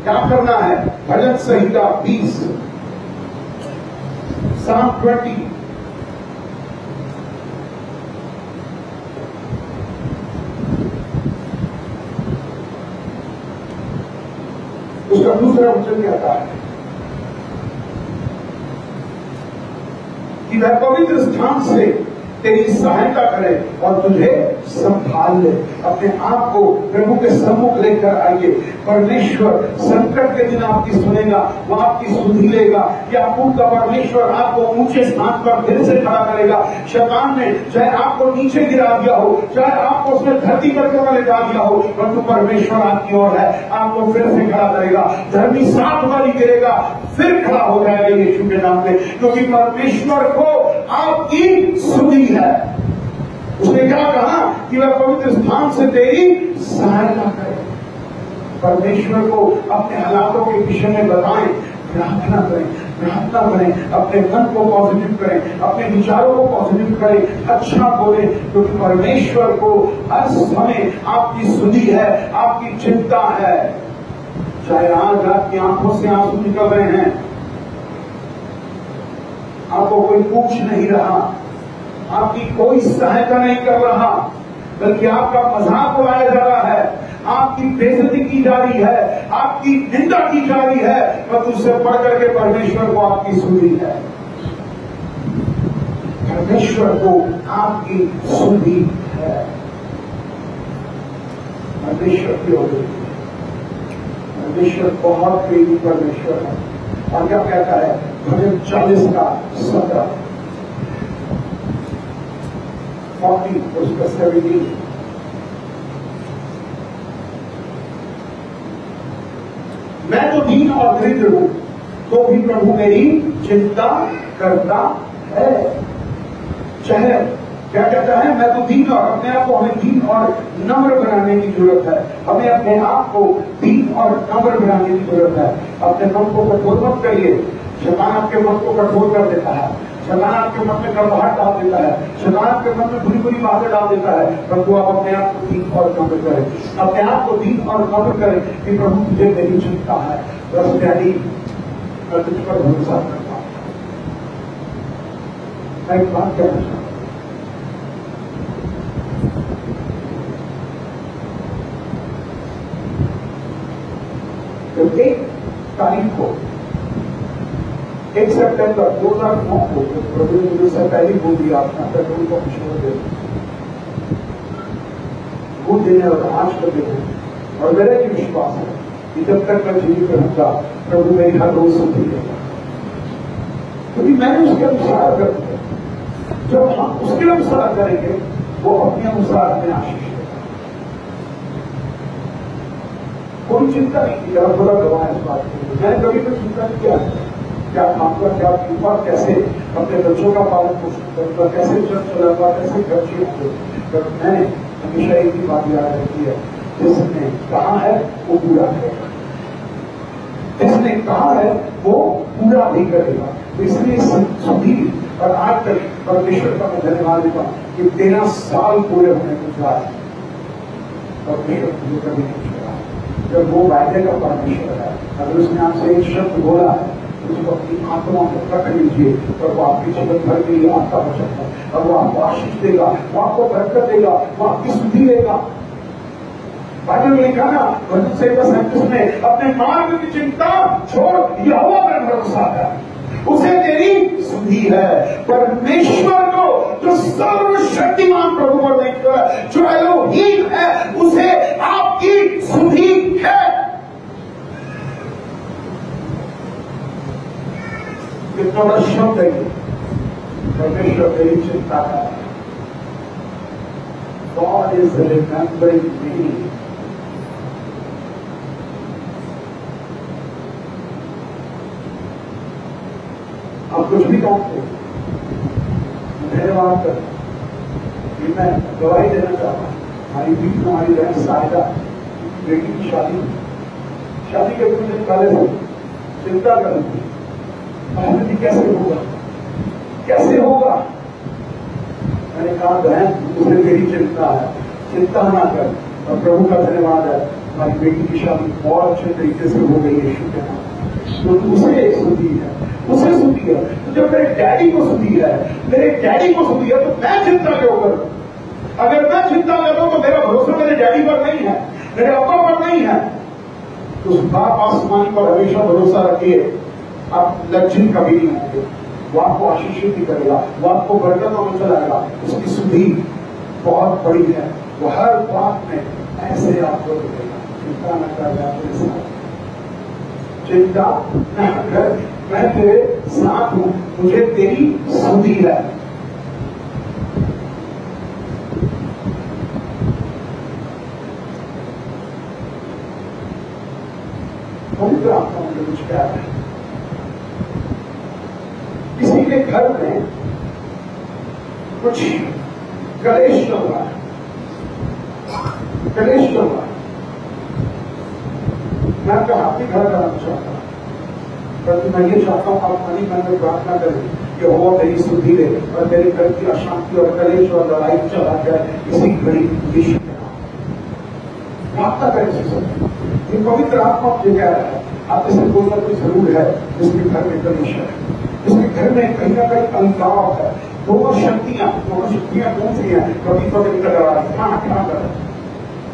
क्या करना है? भजन संहिता 20 Psalm 20 उसका दूसरा वचन कहता है कि वह पवित्र स्थान से तेरी सहायता करे और तुझे संभाल ले। अपने आप को प्रभु के सम्मुख लेकर आइए। परमेश्वर संकट के दिन आपकी सुनेगा, वो आपकी सुधि लेगा। याकूब का परमेश्वर आपको ऊंचे स्थान पर फिर से खड़ा करेगा। शैतान ने चाहे आपको नीचे गिरा दिया हो, चाहे आपको उसने धरती पर क्यों ले जा दिया हो, परंतु परमेश्वर आपकी ओर है, आपको फिर से खड़ा करेगा। धर्मी 7 बारी गिरेगा, फिर खड़ा हो जाएगा यीशु के नाम में, क्योंकि परमेश्वर को आपकी सुधि है। उसने क्या कहा कि वह पवित्र स्थान से तेरी सहायता करे। परमेश्वर को अपने हालातों के विषय में बताएं, प्रार्थना करें, अपने मन को पॉजिटिव करें, अपने विचारों को पॉजिटिव करें, अच्छा बोले, क्योंकि परमेश्वर को हर समय आपकी सुधि है, आपकी चिंता है। चाहे आज आपकी आंखों से आंसू निकल रहे हैं, आपको कोई पूछ नहीं रहा, आपकी कोई सहायता नहीं कर रहा, बल्कि आपका मजाक उड़ाया जा रहा है, आपकी बेइज्जती की जा रही है, आपकी निंदा की जा रही है, पर उससे बढ़ करके परमेश्वर को आपकी सुधि है। परमेश्वर को आपकी सुधि है। परमेश्वर की हो गई, परमेश्वर बहुत प्रेमी परमेश्वर है। और क्या कहता है भजन 40 का 17 40 उसका 17, मैं तो दीन और दरिद्र हूं, तो भी प्रभु मेरी चिंता करता है। चाहे क्या कहता है, मैं तो दीन, और अपने आप को हमें दीन और नम्र बनाने की जरूरत है। हमें अपने आप को दीन और नम्र बनाने की जरूरत है। अपने मन को कठोर मत करिए। शैतान आपके मन को कठोर कर देता है, शैतान आपके मन में कड़वाहट डाल देता है, शैतान आपके मन में बुरी बुरी बातें डाल देता है। परंतु आप अपने आप को दीन और नम्र करें, अपने आप को दीन और नम्र करें कि प्रभु मुझे मेरी चिंता है, बस डैडी मैं तुझ पर भरोसा करता हूं। मैं एक बात कहना चाहता हूं, तो 1 तारीख को 1 सितंबर 2009 को प्रभु ने मुझे पहले बोल दिया अपना पेट्रोल को मशहूर दे वो देने और आज कर देने। और मेरा ये विश्वास है कि जब तक मैं जीवित रहूंगा प्रभु मेरी हर रोज सुनती रहेगा, क्योंकि मैंने उसके अनुसार कर दिया। जब हम उसके अनुसार करेंगे वो अपने अनुसार हमें आशीष देगा। कोई चिंता नहीं की, जरा थोड़ा गवाह इस बात की, मैंने कभी कोई चिंता नहीं किया क्या खाऊंगा, क्या पीऊंगा, कैसे अपने बच्चों का पालन पोषण करूंगा, कैसे चल चलाऊंगा, कैसे घर चलूंगा। मैंने हमेशा एक ही बात याद रखी है, जिसने कहा है वो पूरा करेगा, जिसने कहा है वो पूरा भी करेगा। इसलिए सुधी और आज तक परमेश्वर का मैं धन्यवाद देता हूं कि 13 साल पूरे होने को जा रहे और मुझे कभी नहीं छोड़ा। जब वो वायदे का परमेश्वर है, अगर उसने आपसे एक शब्द बोला है उसको अपनी आत्मा में रख लीजिए और वो आपके जीवन भर के लिए आपका वचन है, और वो आपको आशीष देगा, वो आपको बरकत देगा, वो आपकी सुधि देगा। बाइबल में लिखा ना, भजन 37 में अपने मार्ग की चिंता छोड़ यहोवा पर भरोसा कर, उसे तेरी सुधि है। परमेश्वर को जो सर्वशक्तिमान प्रभु परमेश्वर जो एलोहीम है, उसे आपकी सुधि है। कितना बड़ा शब्द है परमेश्वर तेरी चिंता है। God is remembering me. आप कुछ भी कहते हैं, धन्यवाद करता हूं। मैं गवाही देना चाहता हूँ, हमारी बीच में हमारी बहन साहिदा बेटी की शादी के कुछ दिन पहले से चिंता कर रही थी, कैसे होगा। मैंने कहा बहन उसे मेरी चिंता है, चिंता ना कर। और प्रभु का धन्यवाद है, हमारी बेटी की शादी बहुत अच्छे तरीके से हो गई है, शुक्र है। तो उसे सुधी है, उसे सुधी है। तो जब मेरे डैडी को सुधी है, मेरे डैडी को सुधी है, तो मैं चिंता क्यों करूं? अगर मैं चिंता करूं तो मेरा भरोसा मेरे डैडी पर नहीं है, मेरे पापा पर नहीं है। तो उस बाप आसमानी पर हमेशा भरोसा रखिए, आप लज्जित कभी नहीं होंगे। वो आपको आशीषित भी करेगा, वो आपको बरकतों में चलाएगा। उसकी सुधि बहुत बड़ी है, वो हर बात में ऐसे आपको देगा। चिंता न कर, चिंता न कर, मैं तेरे साथ हूं, मुझे तेरी सुधि है। पवित्र आत्मा मुझे कुछ कह रहा है। किसी के घर में कुछ कलेश चल रहा है, कलेश चल रहा है। मैं आपका हाथ भी खड़ा कराना चाहता हूँ, परंतु मैं ये चाहता हूँ आप मनी मन में प्रार्थना करें कि वो तेरी सुधि दे और तेरे घर की अशांति और कलेश और लड़ाई चला जाए इसी घड़ी यीशु के नाम। प्रार्थना करें इसी समय। ये पवित्र आत्मा मुझे कह रहा है आप इसे कोई ना कोई जरूर है जिसके घर में कलेश है, जिसके घर में कहीं ना कहीं अलगाव है। दोनों शक्तियां कौन सी है? कभी पवित्र लड़ा क्या करें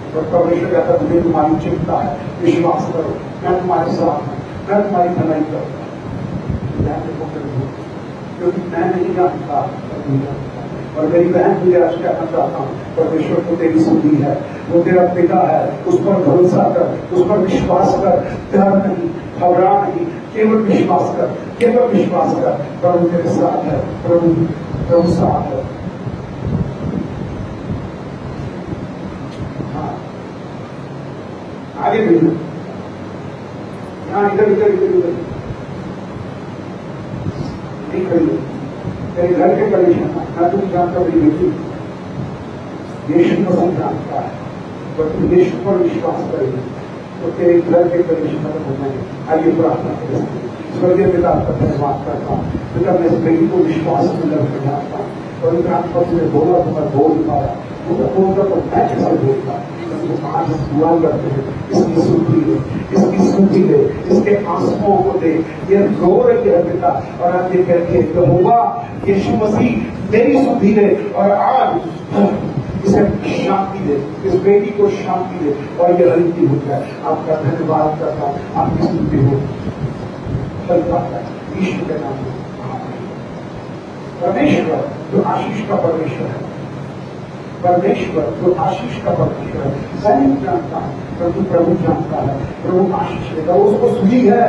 और परमेश्वर कहता है मुझे तुम्हारी चिंता है, विश्वास करो, मैं तुम्हारे साथ हूँ, मैं तुम्हारी भलाई करूंगा। क्योंकि मैं नहीं जानता और मेरी बहन मुझे आज कहना चाहता हूँ परमेश्वर को तेरी सुधि है, वो तेरा पिता है, उस पर भरोसा कर, उस पर विश्वास कर, डर नहीं, घबरा नहीं, केवल विश्वास कर, केवल विश्वास कर। प्रभु तेरे साथ है, प्रभु साथ है। हाँ आगे बढ़िए, यहाँ इधर इधर इधर इधर नहीं खड़ी, तेरे घर के परेशान मैं तुम जानता मेरी बेटी यीशु को सब जानता है, पर तुम यीशु पर विश्वास करेगी तो तेरे घर के परेशान खत्म हो जाएंगे। आइए प्रार्थना करें। स्वर्गीय पिता का धन्यवाद करता हूँ, पिता मैं इस बेटी को विश्वास में लगकर जानता हूँ और इनका तुमने बोला तो मैं बोल पाया, बोलता तो मैं कैसे बोल पाया। आज दुआ करते हैं इसकी सुधि दे, इसके आंसुओं को दे, ये रो रही है पिता और आप ये कहते हैं यहोवा यीशु मसीह तेरी सुधि दे और आज इसे शांति दे, इस बेटी को शांति दे और ये हल्की हो जाए। आपका धन्यवाद करता हूँ, आपकी सुधि हो चलता है ईश्वर के नाम में। परमेश्वर जो आशीष का परमेश्वर है, परमेश्वर जो आशीष का परमेश्वर है, मैं नहीं जानता हूं परंतु प्रभु जानता है। प्रभु आशीष देगा, उसको सुधि है।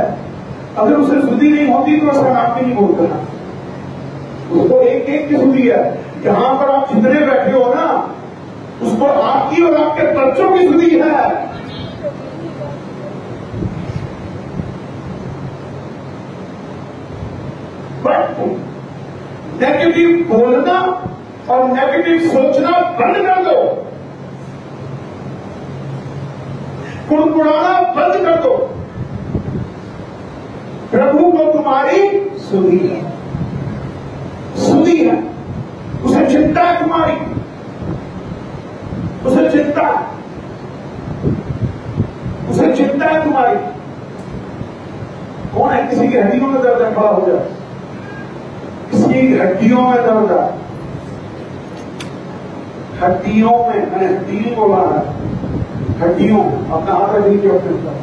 अगर उसे सुधि नहीं होती तो उसका नाम भी नहीं बोलता है। उसको एक एक की सुधि है। जहां पर आप जितने बैठे हो ना, उसको आपकी और आपके बच्चों की सुधि है। बट नेगेटिव बोलना और नेगेटिव सोचना बंद कर दो, कुड़कुड़ाना बंद कर दो। प्रभु को तुम्हारी सुधि है, सुधि है, उसे चिंता है तुम्हारी, उसे चिंता है, उसे चिंता है तुम्हारी। कौन है किसी की हड्डियों में दर्द है? खड़ा हो जाए। किसी हड्डियों में दर्द है, हड्डियों में, मैंने हड्डी बोला है, हड्डियों। अपना हाथ रख लीजिए अपने ऊपर,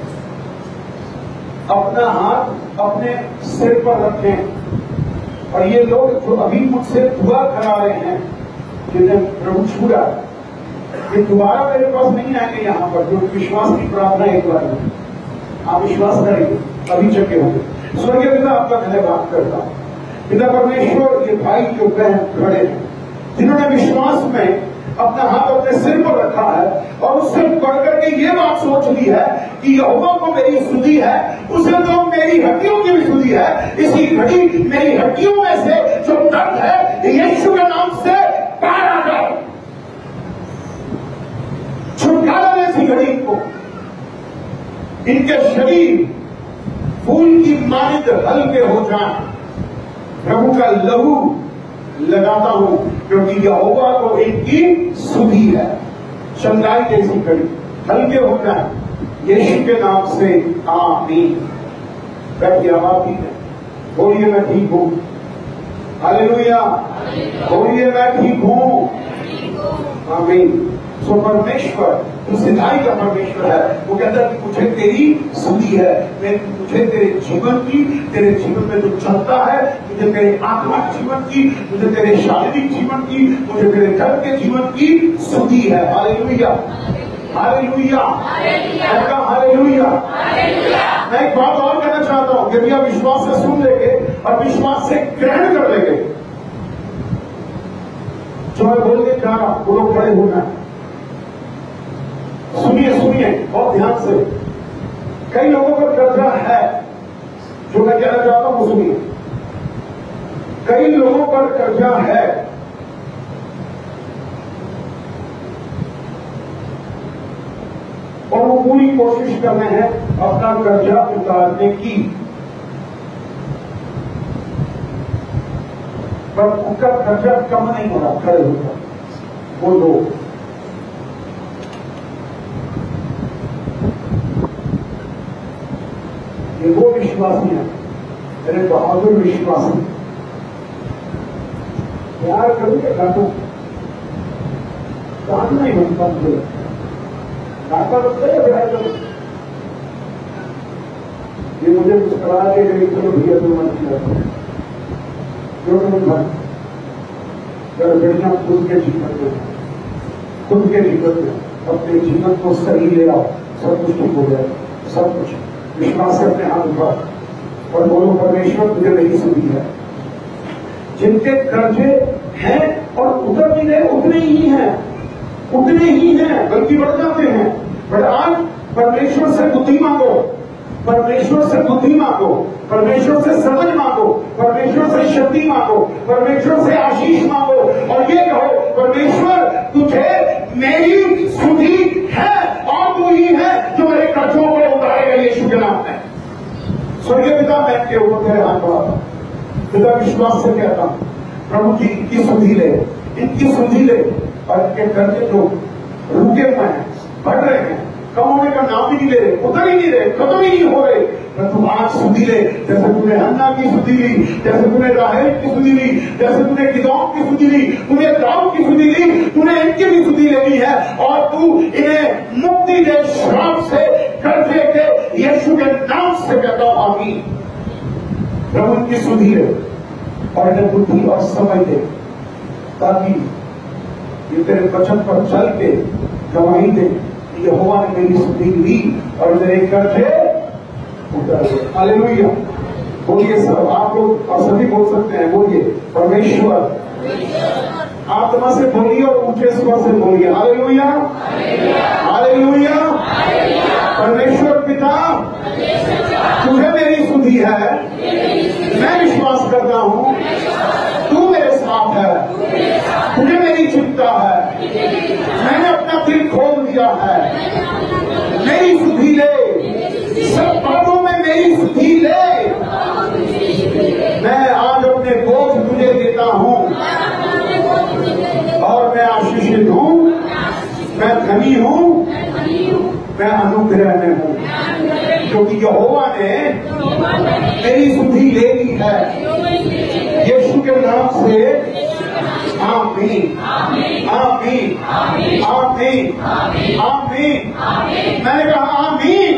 अपना हाथ अपने सिर पर रखें और ये लोग जो अभी मुझसे दुआ करा रहे हैं, जिन्हें प्रभु छूड़ा, ये दोबारा मेरे पास नहीं आएंगे यहाँ पर। जो विश्वास की प्रार्थना एक बार में आप विश्वास करेंगे अभी चक्के होंगे। स्वर्गीय पिता आपका धन्यवाद करता हूँ। पिता परमेश्वर, ये भाई जो बहन खड़े हैं जिन्होंने विश्वास में अपना हाथ अपने सिर पर रखा है और उससे बढ़कर के ये बात सोच ली है कि यहोवा को मेरी सुधि है, उसे तो मेरी हड्डियों की भी सुधि है। इसी घड़ी मेरी हड्डियों में से जो दर्द है यीशु के नाम से बाहर आ जाए, छुटकारा दे इसी घड़ी को। इनके शरीर फूल की मानित हल्के हो जाए। प्रभु का लहू लगाता हूं क्योंकि यहोवा को इनकी सुधि है। चंगाई जैसी घड़ी हल्के हो जाए यीशु के नाम से, आमीन। बैठिए, आवाज ठीक है, बोलिए मैं ठीक हूं। हालेलुया, बोलिए मैं ठीक हूं। आमीन। सो परमेश्वर जो सिधाई का परमेश्वर है, वो कहता है कि मुझे तेरी सुधि है, मुझे तेरे जीवन की, तेरे जीवन में जो चलता है, मुझे तेरे आत्मिक जीवन की, मुझे तेरे शारीरिक जीवन की, मुझे तेरे घर के जीवन की सुधि है। Hallelujah, hallelujah, hallelujah. मैं एक बात और कहना चाहता हूं, यदि आप विश्वास से सुन लेंगे और विश्वास से ग्रहण कर लेंगे, जो मैं बोलने जा रहा हूं वो लोग खड़े होना। सुनिए सुनिए बहुत ध्यान से। कई लोगों पर कर्जा है, जो मैं कहना चाहता हूं वो सुनिए। कई लोगों पर कर्जा है, पूरी कोशिश कर रहे हैं अपना कर्जा उतारने की, पर उनका कर्जा कम नहीं हो रहा, खड़े होकर वो लोग। ये वो विश्वासी हैं, मेरे बहादुर विश्वासी। प्यार करूंगे काटो, काटना नहीं बनता मुझे, काटा बनता है प्यार करो। ये मुझे मुस्कुरा के गई, चलो भैया तुम मन किया जो तुम घर गड़बड़ियां खुद के जीवन में, खुद के जीवन में अपने जीवन को सही ले आओ, सब कुछ ठीक हो जाए। सब कुछ विश्वास से अपने हाथ उठाओ और बोलो परमेश्वर तुझे मेरी सुधी है। जिनके कर्जे हैं और उतर भी रहे उतने ही हैं, उतने ही हैं, बल्कि बढ़ जाते हैं। बट आज परमेश्वर से बुद्धि मांगो, परमेश्वर से बुद्धि मांगो, परमेश्वर से समझ मांगो, परमेश्वर से शक्ति मांगो, परमेश्वर से आशीष मांगो और ये कहो परमेश्वर तुझे मेरी सुधी है और तू ही है जो मेरे कर्जों को उतारेगा यीशु के नाम में। स्वर्गीय पिता मैं के ऊपर तेरे हाथ बढ़ाता, पिता विश्वास से कहता हूं प्रभु जी इनकी सुधी ले, इनकी सुधी ले और इनके कर्जे जो रुके हुए हैं, बढ़ रहे हैं, कम होने का नाम ही नहीं ले रहे, उतर ही नहीं रहे, खत्म ही नहीं हो रहे, पर तुम आज सुधी ले। जैसे तूने हन्ना की सुधी ली, जैसे तूने राहेल की सुधी ली, जैसे तूने गिदोन की सुधी ली, तूने दाऊद की सुधी ली, तूने इनकी भी सुधी ले ली है और तू इन्हें मुक्ति दे श्राप से, कर्जे के यीशु के नाम से कहता हूं आमीन। प्रभु इनकी सुधी ले और इन्हें बुद्धि और समझ दे ताकि ये तेरे वचन पर चल के गवाही दे यहोवा ने मेरी सुधी ली और मेरे कर्जे उतर गए। हालेलुया। बोलिए सब, आप लोग और सभी बोल सकते हैं, बोलिए परमेश्वर। आत्मा से बोलिए और ऊंचे स्वर से बोलिए हालेलुया, हालेलुया। परमेश्वर पिता तुझे मेरी सुधी है, मैं विश्वास करता हूं तू मेरे साथ है, तुझे मेरी चिंता है, मैंने अपना दिल खोल दिया है, मेरी सुधी ले, सब बातों में मेरी सुधी ले। मैं आज अपने बोझ तुझे देता हूं और मैं आशीषित हूं, मैं धनी हूं, मैं अनुग्रह में हूं, क्योंकि यहोवा ने मेरी सुधी ले ली है यीशु के नाम से। आमीन, आमीन, आमीन, आमीन। मैंने कहा आमीन।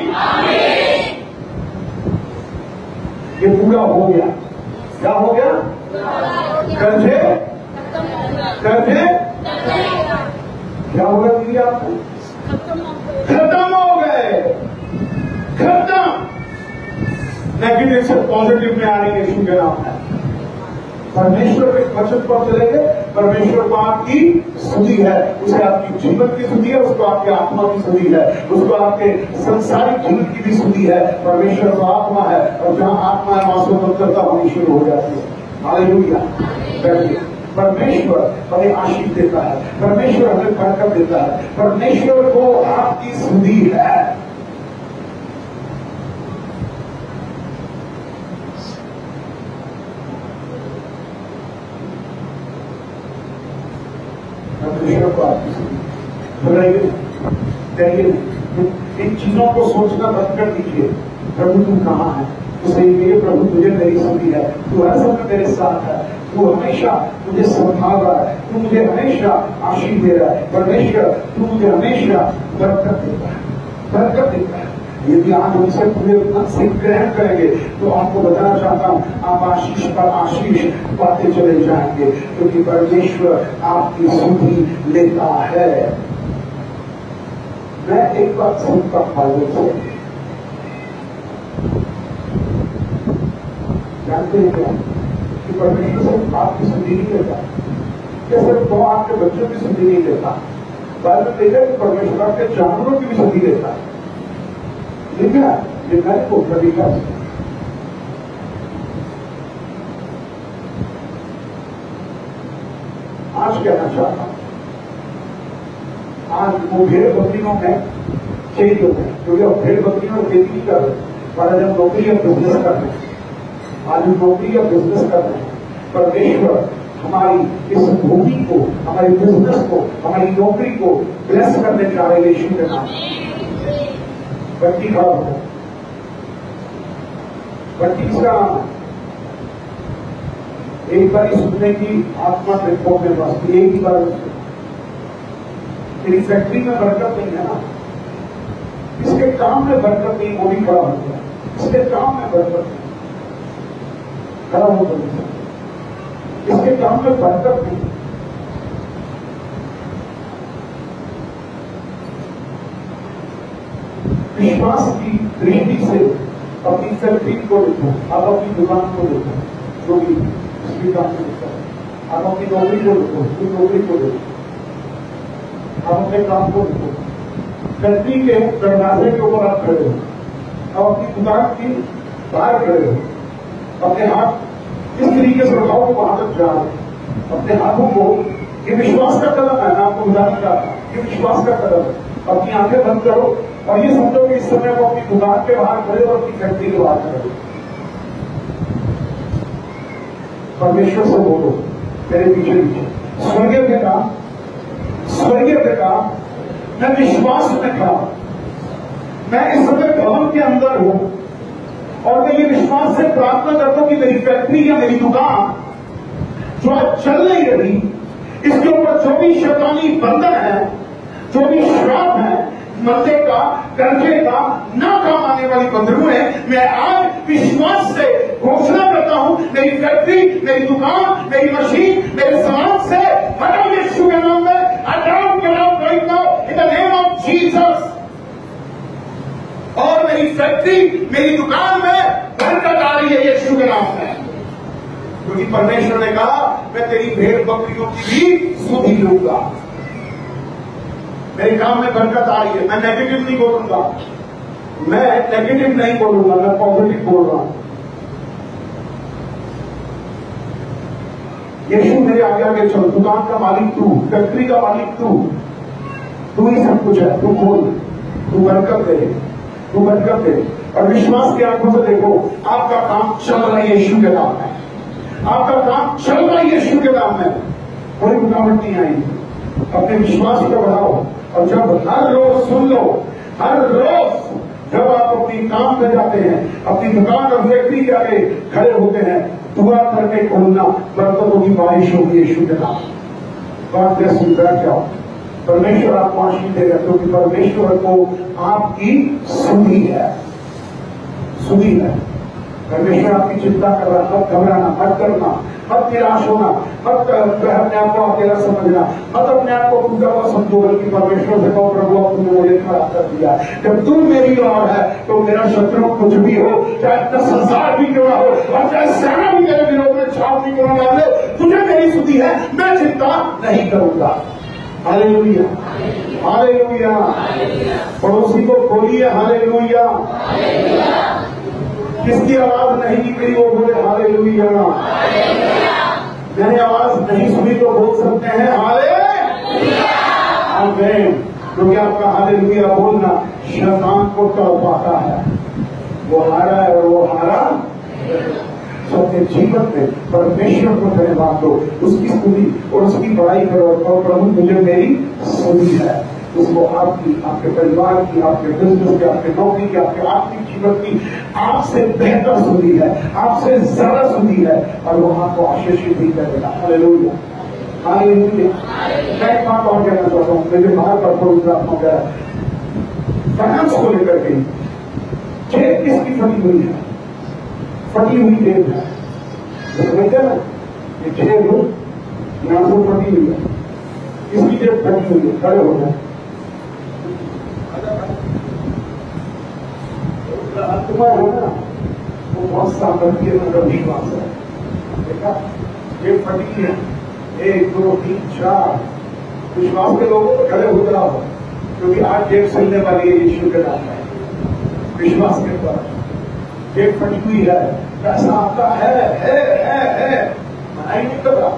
ये पूरा हो गया। क्या हो गया? कर्जे, कर्जे क्या होगा दीजिए आपको? खत्म हो गए, खत्म। नेगेटिव से पॉजिटिव में आ रही है यीशु के नाम है। परमेश्वर के वचन पर चलेंगे, परमेश्वर को आपकी सुधी है, उसे आपकी जीवन की सुधी है, उसको आपके आत्मा की सुधी है, उसको आपके संसारिक जीवन की भी सुधी है। परमेश्वर तो आत्मा है और जहां आत्मा है वहां स्वतंत्रता होनी शुरू हो जाती है। हालेलुया। बैठिए। परमेश्वर हमें आशीष देता है, परमेश्वर हमें बरकत देता है, परमेश्वर को आपकी सुधी है। परमेश्वर को आपकी सुधी। इन चीजों को सोचना बंद कर दीजिए। प्रभु तू कहाँ है? तो सही कहिए प्रभु तुझे मेरी सुधी है, तू हर समय मेरे साथ है, तू हमेशा मुझे संभाल रहा है, तू मुझे हमेशा आशीष दे रहा है। परमेश्वर तू मुझे हमेशा बरकत देता है, बरकत देता है। यदि आप उनसे पूरे मन से ग्रहण करेंगे तो आपको बताना चाहता हूं आप आशीष पर आशीष पाते चले जाएंगे, क्योंकि परमेश्वर आपकी सुधी लेता है। मैं एक बात सबका फायदा से जानते हैं क्या कि परमेश्वर सिर्फ आपकी सुधी नहीं लेता, क्या सिर्फ वो आपके बच्चों की सुधी नहीं लेता, बाद में देखा कि परमेश्वर आपके जानवरों की भी सुधी लेता है। लिखा लिखा है को तरीका आज कहना चाहता हूं, आज मुठभेड़ बंदियों में चेंज होते हैं, क्योंकि अब भेड़ बकरियों में खेती नहीं कर रहे, पर आज हम नौकरी या बिजनेस कर रहे हैं, आज हम नौकरी या बिजनेस कर रहे हैं। परमेश्वर हमारी इस भूमि को, हमारे बिजनेस को, हमारी नौकरी को ब्लेस करने जा रहे हैं यीशु के नाम। बच्ची खड़ा हो, बच्ची किसका नाम है? एक बार सुनने की आत्मा देखो मेरे पास, एक ही बार तेरी फैक्ट्री में बरकत नहीं है ना, इसके काम में बरकत नहीं, वो भी खड़ा हो गया, इसके काम में बरकत नहीं, खड़ा हो गया, इसके काम में बरकत नहीं। विश्वास की दृष्टि से अपनी फैक्ट्री को देखो, आप अपनी दुकान को देखो, जो भी उसकी काम में देखता है, आप अपनी नौकरी को देखो, उसकी नौकरी को देखो, आप अपने काम को देखो, फैक्ट्री के दरवाजे के ऊपर आप खड़े हो, आप अपनी दुकान की बाहर खड़े हो, अपने हाथ इस तरीके से रखाओ को वहां तक जा रहे, अपने हाथों को, ये विश्वास का कदम है, मैं आपको बताने का, ये विश्वास का कदम है। अपनी आंखें बंद करो और ये समझो कि इस समय वो अपनी दुकान के बाहर खड़े और अपनी फैक्ट्री के बाहर खड़े। परमेश्वर से बोलो मेरे पीछे पीछे, स्वर्गीय पिता, स्वर्गीय पिता, मैं विश्वास में खड़ा, मैं इस समय भवन के अंदर हूं और मैं ये विश्वास से प्रार्थना करता हूं कि मेरी फैक्ट्री या मेरी दुकान जो आज चल नहीं रही, इसके ऊपर जो भी शैतानी बंधन है, जो भी श्राप है, मरने का, कर्जे का, ना काम आने वाली बंधनों है, मैं आज विश्वास से घोषणा करता हूं, मेरी फैक्ट्री, मेरी दुकान, मेरी मशीन, मेरे सामान से हटाओ यीशु के नाम में, हटाओ कराओ right now in the name of Jesus. और मेरी फैक्ट्री, मेरी दुकान में बरकत आ रही है यीशु के नाम में, क्योंकि परमेश्वर ने कहा मैं तेरी भेड़ बकरियों की भी सुधि लूंगा। मेरे काम में बरकत आ रही है, मैं नेगेटिव नहीं बोलूंगा, मैं नेगेटिव नहीं बोलूंगा, मैं पॉजिटिव बोल रहा हूं। यीशु मेरे आगे आगे चल, दुकान का मालिक तू, फैक्ट्री का मालिक तू ही सब कुछ है, तू खोल, तू बरकत दे, तू बरकत दे। और विश्वास की आंखों से देखो, आपका काम चल रहा है यीशु के नाम में, आपका काम चल रहा है यीशु के नाम में, कोई रुकावट नहीं आएगी। अपने विश्वास को बढ़ाओ और जब हर रोज सुन लो, हर रोज जब आप अपनी काम पे जाते हैं, अपनी दुकान और फैक्ट्री के आगे खड़े होते हैं, दुआ करके खोलना, बरकतों की बारिश होगी यीशु के नाम। गॉड ब्लेस यू, बैठ जाओ। परमेश्वर आपको आशीष देगा, क्योंकि परमेश्वर को आपकी सुधि है, सुधि है। परमेश्वर आपकी चिंता कर रहा, मत घबराना, मत करना, मत निराश होना, मत अपने आप को अकेला समझना, मत अपने आप को टूटा हुआ समझो, बल्कि परमेश्वर से कहो प्रभु तुमने मुझे खड़ा कर दिया, जब तुम मेरी ओर है तो मेरा शत्रु कुछ भी हो, चाहे इतना संसार भी क्यों ना हो और चाहे सेना भी मेरे विरोध में छाप भी क्यों ना डाले, तुझे मेरी सुधि है, मैं चिंता नहीं करूंगा। Hallelujah, hallelujah. पड़ोसी को बोलिए हालेलुया। किसकी आवाज नहीं निकली वो बोले हालेलुया। मैंने आवाज नहीं सुनी तो बोल सकते हैं हालेलुया, आमीन। क्योंकि आपका हालेलुया बोलना शैतान को तड़पाता है, वो हारा है और वो हारा अपने जीवन में परमेश्वर को धन्यवाद दो, उसकी स्तुति और उसकी बड़ाई करो और प्रभु मुझे मेरी सुधि है, उसको आपकी, आपके परिवार की, आपके बिजनेस की, आपके नौकरी की, आपके आर्थिक जीवन की आपसे बेहतर सुधि है, आपसे ज्यादा सुधि है और वो आपको आशीषित भी करेगा। Hallelujah, hallelujah. मैं एक बात और कहना चाहता हूँ, मेरे बाहर पर फाइनेंस को लेकर के जेब किसकी फटी हुई है? फटी हुई जेब है, समझते ना, ये जेब यहां से फटी हुई है, इसकी जेब फटी हुई है, खड़े हो जाए। आत्मा है ना, वो बहुत सामर्थ्य है, विश्वास है। देखा, जेब फटी है, 1 2 3 4 विश्वास के लोगों को खड़े हो जाओ, क्योंकि आज जेब सुनने वाली है यीशु के नाम में। विश्वास के द्वारा जेब फटी हुई है, पैसा आपका है, मनाई नहीं कर रहा,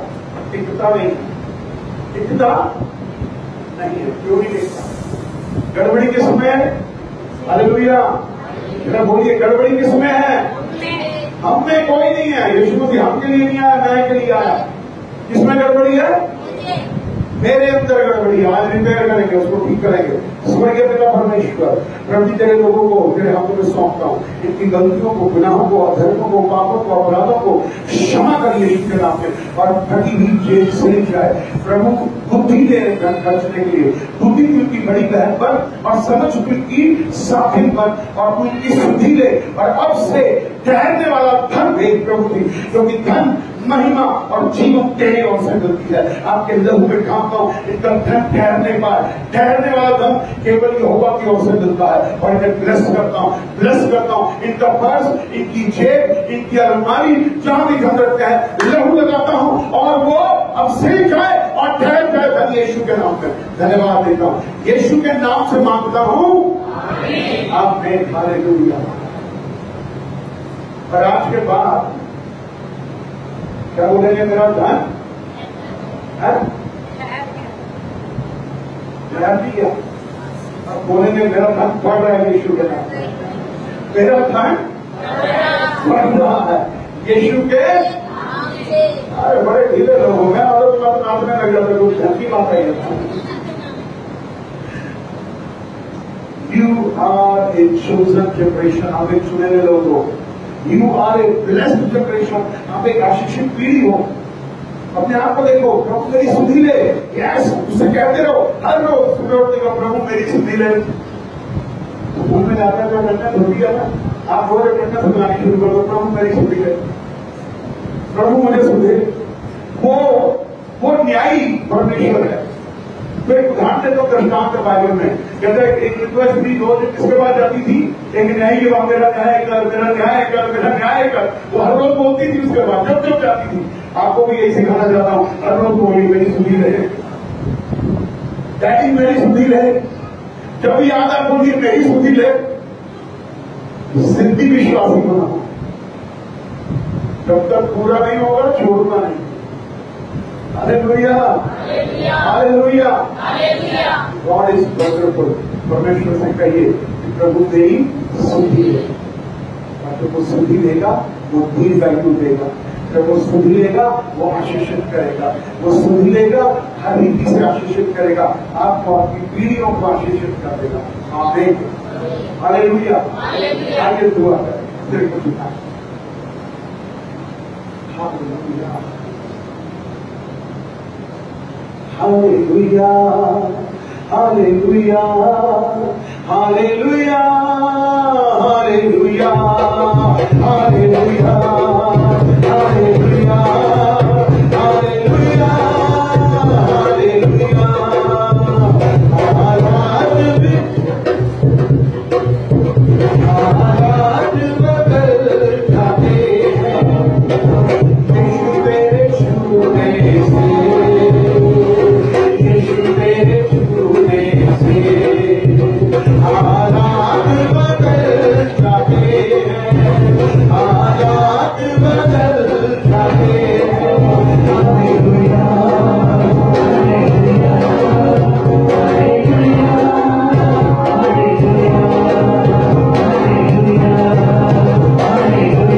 टिकता नहीं, टिकता नहीं है, क्यों नहीं टिकता? गड़बड़ी के समय हालेलुया। जरा बोलिए, गड़बड़ी किसमें है? हम में कोई नहीं है। यीशु मसीह हम के लिए नहीं आया, मैं के लिए आया। किसमें गड़बड़ी है? मेरे अंदर गड़बड़ी। आज रिपेयर करेंगे, उसको ठीक करेंगे। स्वर्गीय पिता परमेश्वर, प्रभु तेरे लोगों को तेरे हाथों में सौंपता हूँ। इनकी गलतियों को, गुनाहों को, अधर्मों को, पापों को, अपराधों को क्षमा कर यीशु के नाम में। और फटी हुई जेल से जाए प्रभु, बुद्धि दे खर्चने के लिए, बुद्धि की उनकी बड़ी बहन पर और समझ उनकी साथिन पर, और उनकी शुद्धि ले। और अब से ठहरने वाला धन भेज प्रभु जी, क्योंकि धन महिमा और जीवन तेरे ओर से मिलती है। आपके लहू में ढांपता हूं, इनका धन ठहरने वाला धन केवल यहोवा की ओर से मिलता है। और इन्हें ब्लेस करता हूं, इनका पर्स, इनकी जेब, इनकी अलमारी, जहां भी धन रखता है लहू लगाता हूं, और वो अब सिल जाए और ठहर जाए धन यीशु के नाम में। धन्यवाद देता हूं, यीशु के नाम से मांगता हूं, आमीन। हालेलुया। और आज के बाद क्या बोलेंगे? मेरा धन दिया। अब बोलेंगे मेरा धन बढ़ रहा है यीशु के नाम। मेरा धन बढ़ रहा है यीशु के। अरे बड़े ढीले लोग हो गए और बात नाचने लग जाते, कुछ धन की बात है। You are a chosen generation. आप एक चुने हुए लोग हो। You are a blessed generation. आप एक आशीषित पीढ़ी हो। अपने आप को देखो, प्रभु मेरी सुधि ले। यस, उसे कहते रहो हर रोज सुबह उठने का, प्रभु मेरी सुधि ले। स्कूल में जाता है तो करना धोती है ना, आप रोज करना सुनानी शुरू कर दो, प्रभु मेरी सुधि ले, प्रभु मुझे सुधे। वो न्यायी परमेश्वर है। तो एक उदाहरण दे दो दृष्टांत बाइबल में। कहते हैं एक रिक्वेस्ट थी, दो दिन किसके पास जाती थी? एक न्यायी के बाद मेरा न्याय कर, मेरा न्याय कर, मेरा न्याय कर। वो हर रोज बोलती थी उसके बाद, जब जाती थी। आपको भी यही सिखाना चाहता हूं, हर रोज बोली मेरी सुधी रहे, डैडी मेरी सुधी रहे। जब भी याद आप बोलिए मेरी सुधी रहे, सिद्धि विश्वासी बना। जब तक पूरा नहीं होगा छोड़ना नहीं। Hallelujah, hallelujah, God is wonderful. परमेश्वर से कहिए कि प्रभु तेरी सुधि है। और जब वो सुधि देगा वो डील वैल्यू देगा। जब वो सुधि लेगा वो आशीषित करेगा। वो सुधि लेगा, हर रीति से आशीषित करेगा। आपको, आपकी पीढ़ियों को आशीषित कर देगा। आमीन, हालेलुया। आगे दुआ करें, दिल को झुकाएं। Hallelujah, hallelujah, hallelujah, hallelujah, hallelujah, hallelujah, hallelujah, hallelujah, hallelujah. हालात बदल जाते हैं यीशु तेरे छूने से, यीशु तेरे छूने से। हालात बदल जाते हैं, हालात बदल जाते हैं। Hallelujah, hallelujah, hallelujah, hallelujah.